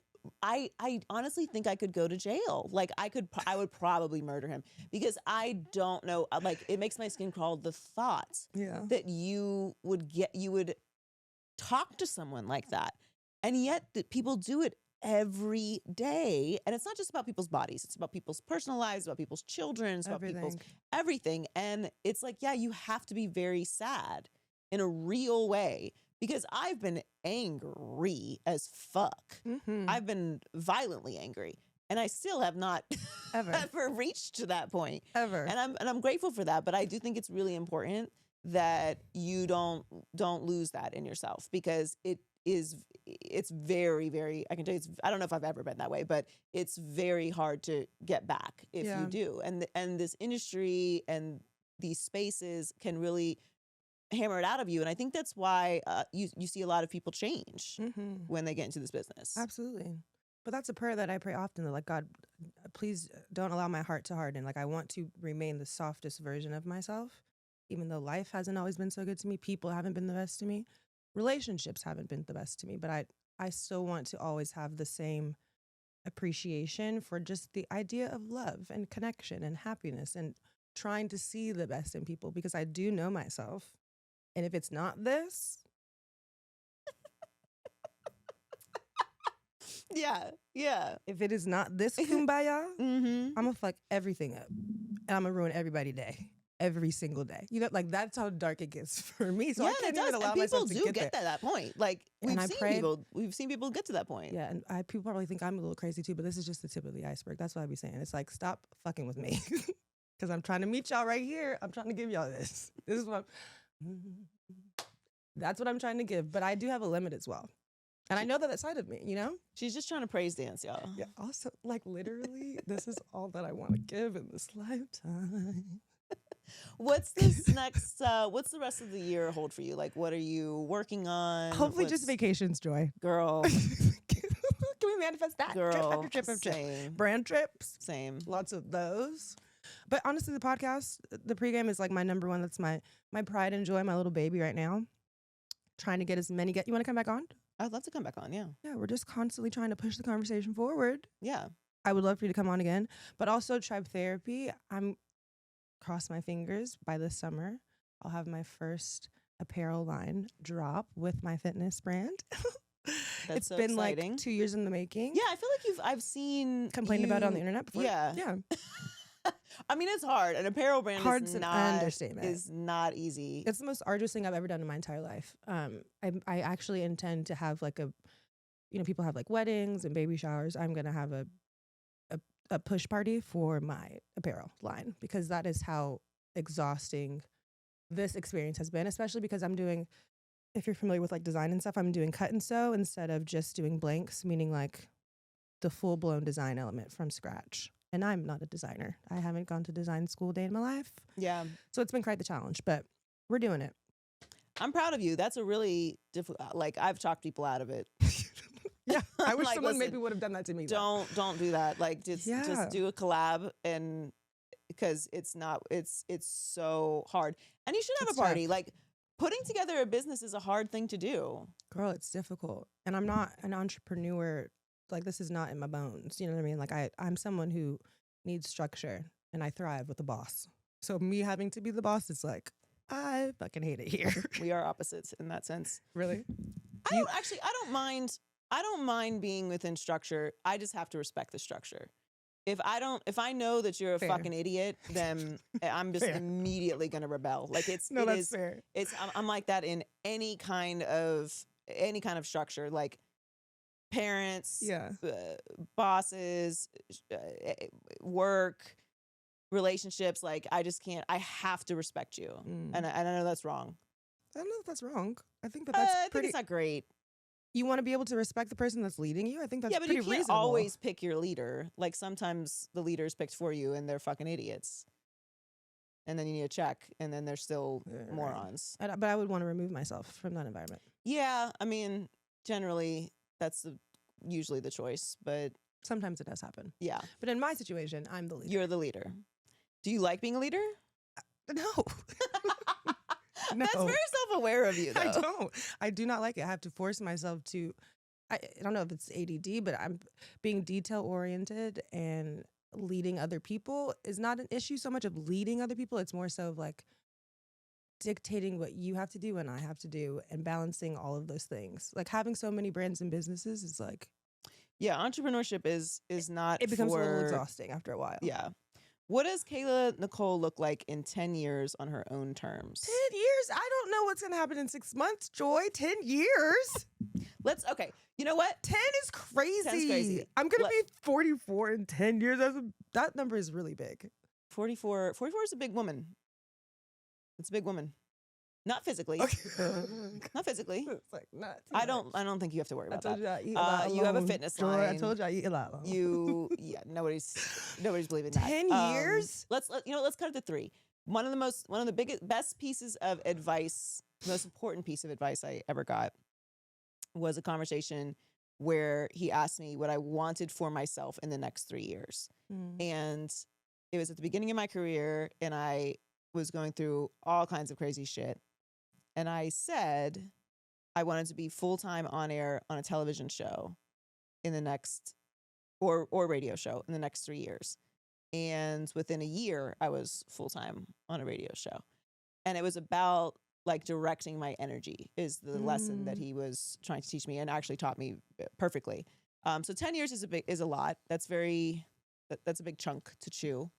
I honestly think I could go to jail. Like I would probably murder him because I don't know, like it makes my skin crawl the thought Yeah. that you would talk to someone like that. And yet that people do it every day. And it's not just about people's bodies. It's about people's personal lives, about people's children, it's about people's everything. And it's like, yeah, you have to be very sad in a real way because I've been angry as fuck. Mm-hmm. I've been violently angry and I still have not Ever. ever reached to that point. Ever. And I'm grateful for that, but I do think it's really important that you don't lose that in yourself because it's very, very, I can tell you, I don't know if I've ever been that way, but it's very hard to get back if you do. And this industry and these spaces can really hammer it out of you. And I think that's why you see a lot of people change when they get into this business. Absolutely. But that's a prayer that I pray often. That, like, God, please don't allow my heart to harden. Like, I want to remain the softest version of myself, even though life hasn't always been so good to me. People haven't been the best to me. Relationships haven't been the best to me. But I still want to always have the same appreciation for just the idea of love and connection and happiness and trying to see the best in people because I do know myself. And if it's not this, yeah. if it is not this kumbaya, Mm-hmm. I'm gonna fuck everything up. And I'm gonna ruin everybody's day. Every single day. You know, like that's how dark it gets for me. So I can't even allow and people myself to do get get to that point. Like And we've seen people get to that point. Yeah, and people probably think I'm a little crazy too, but this is just the tip of the iceberg. That's what I be saying. It's like, stop fucking with me. Because I'm trying to meet y'all right here. I'm trying to give y'all this. This is what that's what I'm trying to give. But I do have a limit as well. And I know that side of me, you know? She's just trying to praise dance, y'all. Yeah. Also, like literally, this is all that I want to give in this lifetime. What's this next? What's the rest of the year hold for you? Like, what are you working on? Hopefully, just vacations, Joy. Girl. Can we manifest that? Girl, Trip after trip after trip. same. Brand trips. Same. Lots of those. But honestly, the podcast, the pregame is like my number one. That's my pride and joy, my little baby right now. Trying to get as many. You want to come back on? I'd love to come back on, yeah. Yeah, we're just constantly trying to push the conversation forward. Yeah. I would love for you to come on again. But also Tribe Therapy. Cross my fingers, by this summer, I'll have my first apparel line drop with my fitness brand. It's so been exciting. like 2 years in the making. Yeah, I feel like I've seen Complained about it on the internet before. Yeah. Yeah. I mean, it's hard. An apparel brand Hard's is an not understatement. is not easy. It's the most arduous thing I've ever done in my entire life. I actually intend to have like people have like weddings and baby showers. I'm gonna have a push party for my apparel line because that is how exhausting this experience has been, especially because I'm doing, if you're familiar with like design and stuff, I'm doing cut and sew instead of just doing blanks, meaning like the full blown design element from scratch. And I'm not a designer. I haven't gone to design school a day in my life. Yeah. So it's been quite the challenge, but we're doing it. I'm proud of you. That's a really difficult, like I've talked people out of it. Yeah. I wish Like, someone listen, maybe would have done that to me. though. Don't do that. Like just do a collab and because it's so hard. And you should have It's a party. tough. Like putting together a business is a hard thing to do. Girl, it's difficult. And I'm not an entrepreneur. Like this is not in my bones. You know what I mean? Like I'm someone who needs structure and I thrive with a boss. So me having to be the boss is like, I fucking hate it here. We are opposites in that sense. Really? I don't mind being within structure. I just have to respect the structure. If I know that you're a Fair. fucking idiot, then I'm just Fair. immediately gonna rebel. Like That's fair. I'm like that in any kind of structure. Like parents, Yeah. bosses, work, relationships. Like I just can't. I have to respect you, and I know that's wrong. I don't know if that's wrong. I think that's I think pretty. it's not great. You want to be able to respect the person that's leading you. I think that's Yeah, but pretty you can't reasonable. always pick your leader. Like sometimes the leader's picked for you and they're fucking idiots. And then you need a check and then they're still Right. morons. But I would want to remove myself from that environment. Yeah, I mean, generally that's usually the choice, but Sometimes it does happen. yeah, But in my situation, I'm the leader. you're the leader. Do you like being a leader? No. That's No. very self-aware of you, though. I don't. I do not like it. I have to force myself to. I don't know if it's ADD, but I'm being detail oriented, and leading other people is not an issue so much of leading other people. It's more so of like dictating what you have to do and I have to do, and balancing all of those things. Like having so many brands and businesses is like, Yeah, entrepreneurship is not it becomes a little for exhausting after a while. yeah. What does Kayla Nicole look like in 10 years on her own terms? 10 years? I don't know what's going to happen in 6 months, Joy. 10 years? Okay. You know what? 10 is crazy. 10's crazy. I'm going to be 44 in 10 years. That number is really big. 44 is a big woman. It's a big woman. Not physically. Okay. Not physically. It's like, not too I much. don't think you have to worry I about told that. you I eat a lot You have a alone, fitness Joy. line. I told you I eat a lot alone. Nobody's believing that. 10 years? Let's cut it to 3. One of the best pieces of advice, most important piece of advice I ever got was a conversation where he asked me what I wanted for myself in the next 3 years. And it was at the beginning of my career, and I was going through all kinds of crazy shit. And I said I wanted to be full-time on air on a television show in the next, or radio show in the next 3 years. And within a year, I was full-time on a radio show. And it was about like directing my energy is the lesson that he was trying to teach me, and actually taught me perfectly. So 10 years is a lot. That's a big chunk to chew.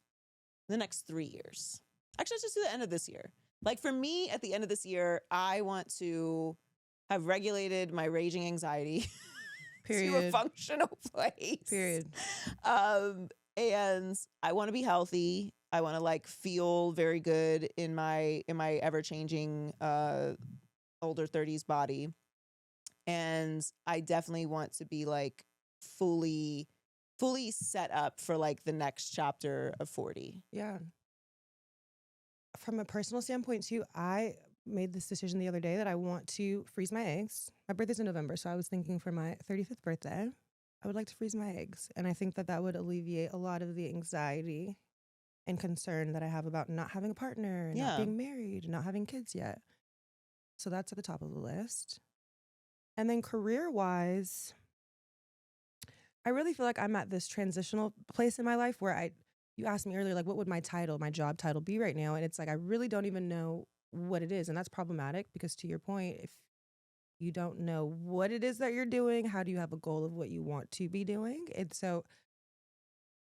The next 3 years. Actually, let's just do the end of this year. Like for me, at the end of this year, I want to have regulated my raging anxiety to a functional place. Period. And I want to be healthy. I want to like feel very good in my ever-changing older 30s body. And I definitely want to be like fully set up for like the next chapter of 40. Yeah. From a personal standpoint too, I made this decision the other day that I want to freeze my eggs. My birthday's in November, so I was thinking for my 35th birthday, I would like to freeze my eggs. And I think that would alleviate a lot of the anxiety and concern that I have about not having a partner, and not being married, and not having kids yet. So that's at the top of the list. And then career-wise, I really feel like I'm at this transitional place in my life where you asked me earlier, like, what would my job title be right now? And it's like, I really don't even know what it is. And that's problematic because, to your point, if you don't know what it is that you're doing, how do you have a goal of what you want to be doing? And so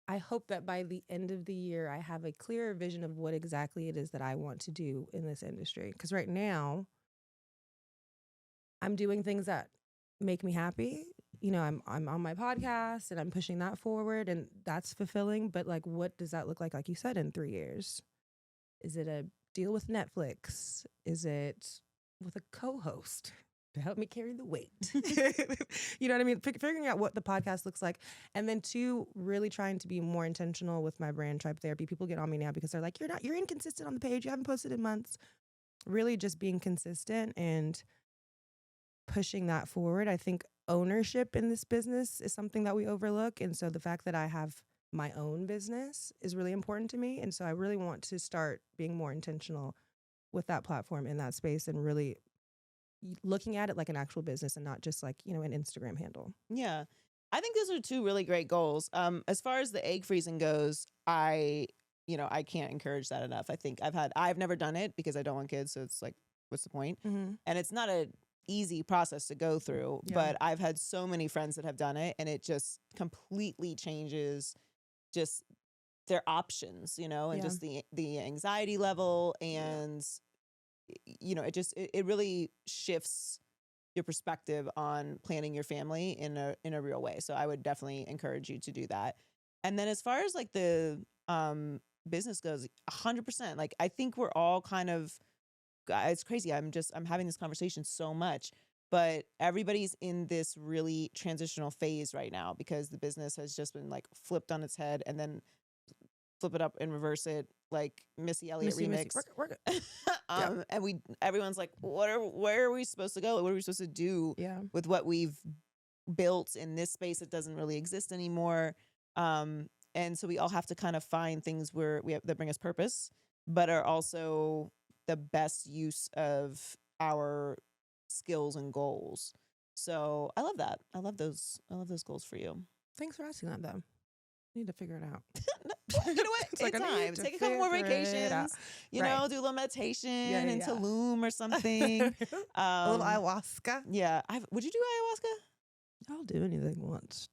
I hope that by the end of the year, I have a clearer vision of what exactly it is that I want to do in this industry. Because right now, I'm doing things that make me happy. You know, I'm on my podcast and I'm pushing that forward, and that's fulfilling. But like, what does that look like you said, in 3 years? Is it a deal with Netflix? Is it with a co-host to help me carry the weight? You know what I mean? Figuring out what the podcast looks like. And then 2, really trying to be more intentional with my brand, Tribe Therapy. People get on me now because they're like, you're inconsistent on the page. You haven't posted in months. Really just being consistent and pushing that forward. I think ownership in this business is something that we overlook. And so the fact that I have my own business is really important to me. And so I really want to start being more intentional with that platform in that space, and really looking at it like an actual business and not just like, an Instagram handle. Yeah. I think those are 2 really great goals. As far as the egg freezing goes, I can't encourage that enough. I think I've never done it because I don't want kids. So it's like, what's the point? Mm-hmm. And it's not a easy process to go through, but I've had so many friends that have done it, and it just completely changes just their options, and just the anxiety level, and it really shifts your perspective on planning your family in a real way. So I would definitely encourage you to do that. And then as far as like the business goes, 100%. Like I think we're all kind of, it's crazy. I'm having this conversation so much, but everybody's in this really transitional phase right now because the business has just been like flipped on its head, and then flip it up and reverse it, like Missy Elliott remix. Work it. And everyone's like, where are we supposed to go? What are we supposed to do with what we've built in this space that doesn't really exist anymore? And so we all have to kind of find things that bring us purpose. but are also the best use of our skills and goals. So I love that. I love those goals for you. Thanks for asking that, though. Need to figure it out. You know what? It's like, It's I need time. to Take a couple more figure it out. vacations. You Right. know, do a little meditation Yeah, in yeah. Tulum or something. A little ayahuasca. Yeah. Would you do ayahuasca? I'll do anything once.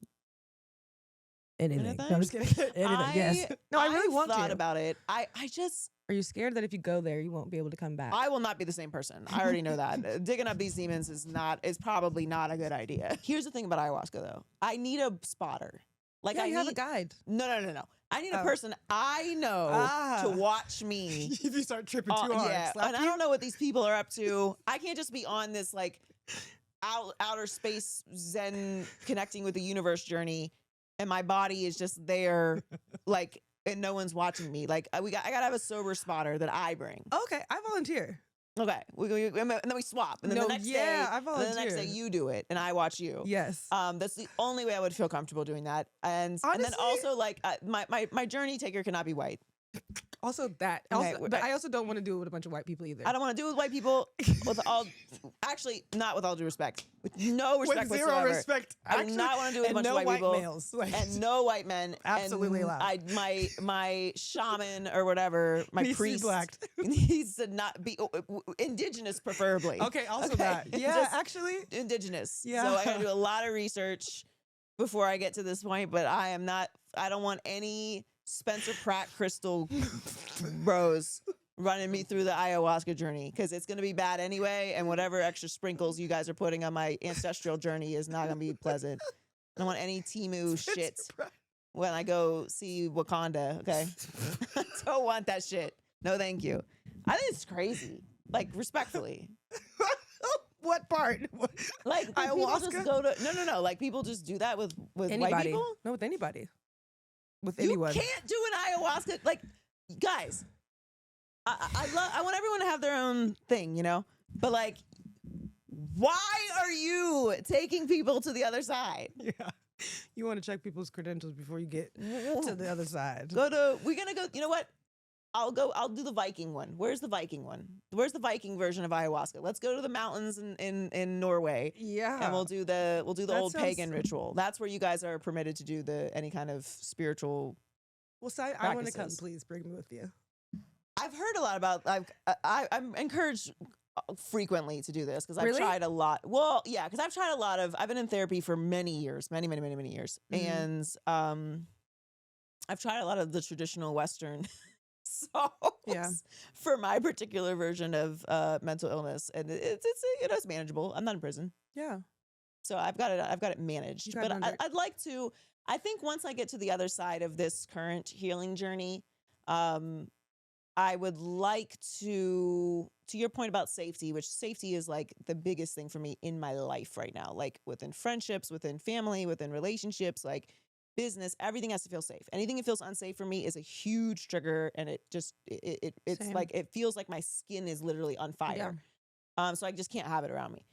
Anything. Anything? No, I'm just kidding. Anything, yes. No, I really want thought to. about it. I just, Are you scared that if you go there, you won't be able to come back? I will not be the same person. I already know that. Digging up these demons is probably not a good idea. Here's the thing about ayahuasca though. I need a spotter. Like yeah, I you need have a guide. No. I need a Oh. person I know to watch me. If you start tripping Yeah, and I don't know what these people are up to. I can't just be on this like outer space Zen connecting with the universe journey, and my body is just there, like, and no one's watching me. Like I gotta have a sober spotter that I bring. Okay, I volunteer. Okay, and then we swap, and then No, the next yeah, I day, and then the next day volunteer. you do it, and I watch you. Yes. That's the only way I would feel comfortable doing that. And then Honestly- also like my journey taker cannot be white. Also that. Okay, Also, but I also don't want to do it with a bunch of white people either. I don't want to do it with white people with all, actually not with all due respect, with no respect with zero whatsoever. respect. I do not want to do it with a bunch of white people males. Like, and no white men. Absolutely and allowed. My shaman or whatever, my needs to be priest blacked. needs to not be indigenous, preferably. Okay, also Okay, that. Yeah, just- actually. Indigenous. Yeah. So I got to do a lot of research before I get to this point, but I don't want any Spencer Pratt crystal bros running me through the ayahuasca journey, because it's going to be bad anyway, and whatever extra sprinkles you guys are putting on my ancestral journey is not going to be pleasant. I don't want any Timu shit when I go see Wakanda, okay? I don't want that shit. No, thank you. I think it's crazy. Like, respectfully. What part? Like, people Ayahuasca? just go to... No. Like, people just do that with white Anybody. people? No, with anybody. With You anyone. can't do an ayahuasca. Like, guys, I want everyone to have their own thing, you know? But, like, why are you taking people to the other side? Yeah. You want to check people's credentials before you get to the other side. We're gonna go, you know what? I'll do the Viking one. Where's the Viking one? Where's the Viking version of ayahuasca? Let's go to the mountains in Norway. Yeah. And we'll do the That old sounds- pagan ritual. That's where you guys are permitted to do any kind of spiritual. Well, so I want to come. practices. Please bring me with you. I've heard a lot about. I'm encouraged frequently to do this because I've Really? tried a lot. Well, yeah, because I've tried a lot of. I've been in therapy for many years, many years, Mhm. and I've tried a lot of the traditional Western songs Yeah. for my particular version of mental illness, and it's manageable. I'm not in prison. Yeah. So I've got it managed. You got But it under- I'd like to. I think once I get to the other side of this current healing journey, I would like to your point about safety, which safety is like the biggest thing for me in my life right now. Like within friendships, within family, within relationships, like business, everything has to feel safe. Anything that feels unsafe for me is a huge trigger, and it's Same. like it feels like my skin is literally on fire. So I just can't have it around me.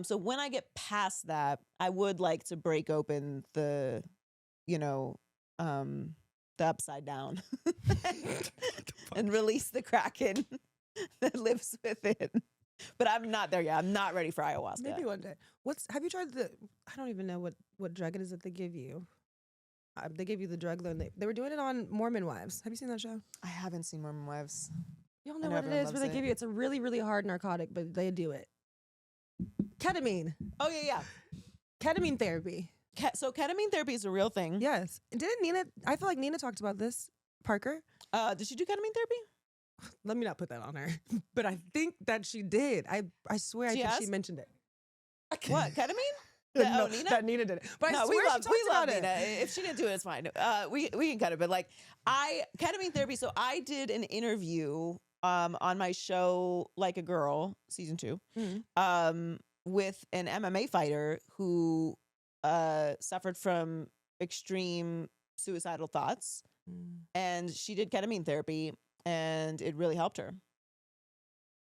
So when I get past that, I would like to break open the upside down and release the Kraken that lives within. But I'm not there yet. I'm not ready for ayahuasca. Maybe one day. Have you tried I don't even know what drug it is that they give you. They give you the drug, though. They were doing it on Mormon Wives. Have you seen that show? I haven't seen Mormon Wives. Y'all I know know what it everyone is, where loves they it. give you. It's a really, really hard narcotic, but they do it. Ketamine. Oh yeah. Ketamine therapy. So ketamine therapy is a real thing. Yes. Didn't Nina? I feel like Nina talked about this. Parker. Did she do ketamine therapy? Let me not put that on her, but I think that she did. I swear She I think she has? mentioned it. What, ketamine? No, Nina? that Nina did it. But I No, swear we love she talked about Nina. it. If she didn't do it, it's fine. We can cut it. But like ketamine therapy. So I did an interview on my show Like a Girl, season 2, Mhm. with an MMA fighter who suffered from extreme suicidal thoughts, and she did ketamine therapy, and it really helped her.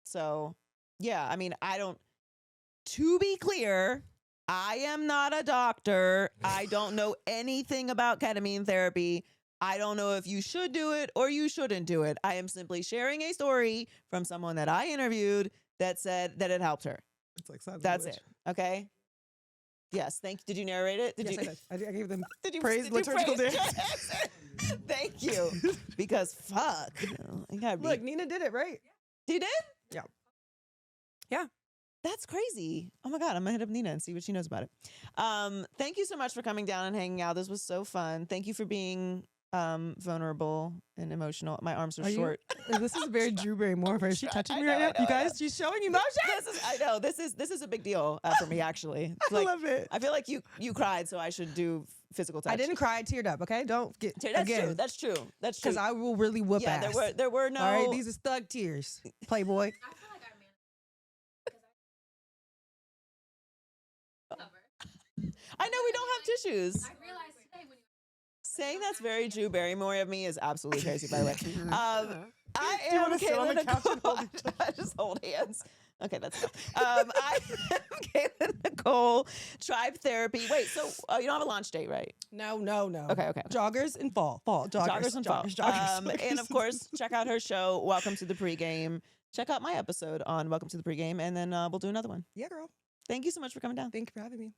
So yeah, I mean, to be clear, I am not a doctor. I don't know anything about ketamine therapy, I don't know if you should do it or you shouldn't do it. I am simply sharing a story from someone that I interviewed that said that it helped her. It's like sign That's language. it. Okay. Yes. Thank you. Did you narrate it? Yes, you? I did. I gave them Did you praise did you liturgical praise- dance. Thank you. Because fuck. You gotta be. Look, Nina did it right. You did? Yeah. Yeah. That's crazy. Oh my God. I'm gonna hit up Nina and see what she knows about it. Thank you so much for coming down and hanging out. This was so fun. Thank you for being vulnerable and emotional. My arms are short. This is very Drew Barrymore. Is she touching me I right know, now? You guys, she's showing emotion. I know this is a big deal for me actually. It's I like, love it. I feel like you cried, so I should do physical touch. I didn't cry. I teared up. Okay, don't get That's again. true. That's true. That's true. Because I will really whoop yeah, ass. there were no. All right, these are thug tears. Playboy. I feel like I know we don't have tissues. I realized today when you Saying that's very Drew Barrymore of me is absolutely crazy. By the way, I Do you am wanna sit on Kayla the couch and Nicole. hold each I just hold hands. Okay, that's enough. I am Kayla Nicole. Tribe Therapy. Wait, so you don't have a launch date, right? No. Okay. Joggers in fall. Joggers and fall. Joggers. And of course, check out her show, Welcome to the Pregame. Check out my episode on Welcome to the Pregame, and then we'll do another one. Yeah, girl. Thank you so much for coming down. Thank you for having me.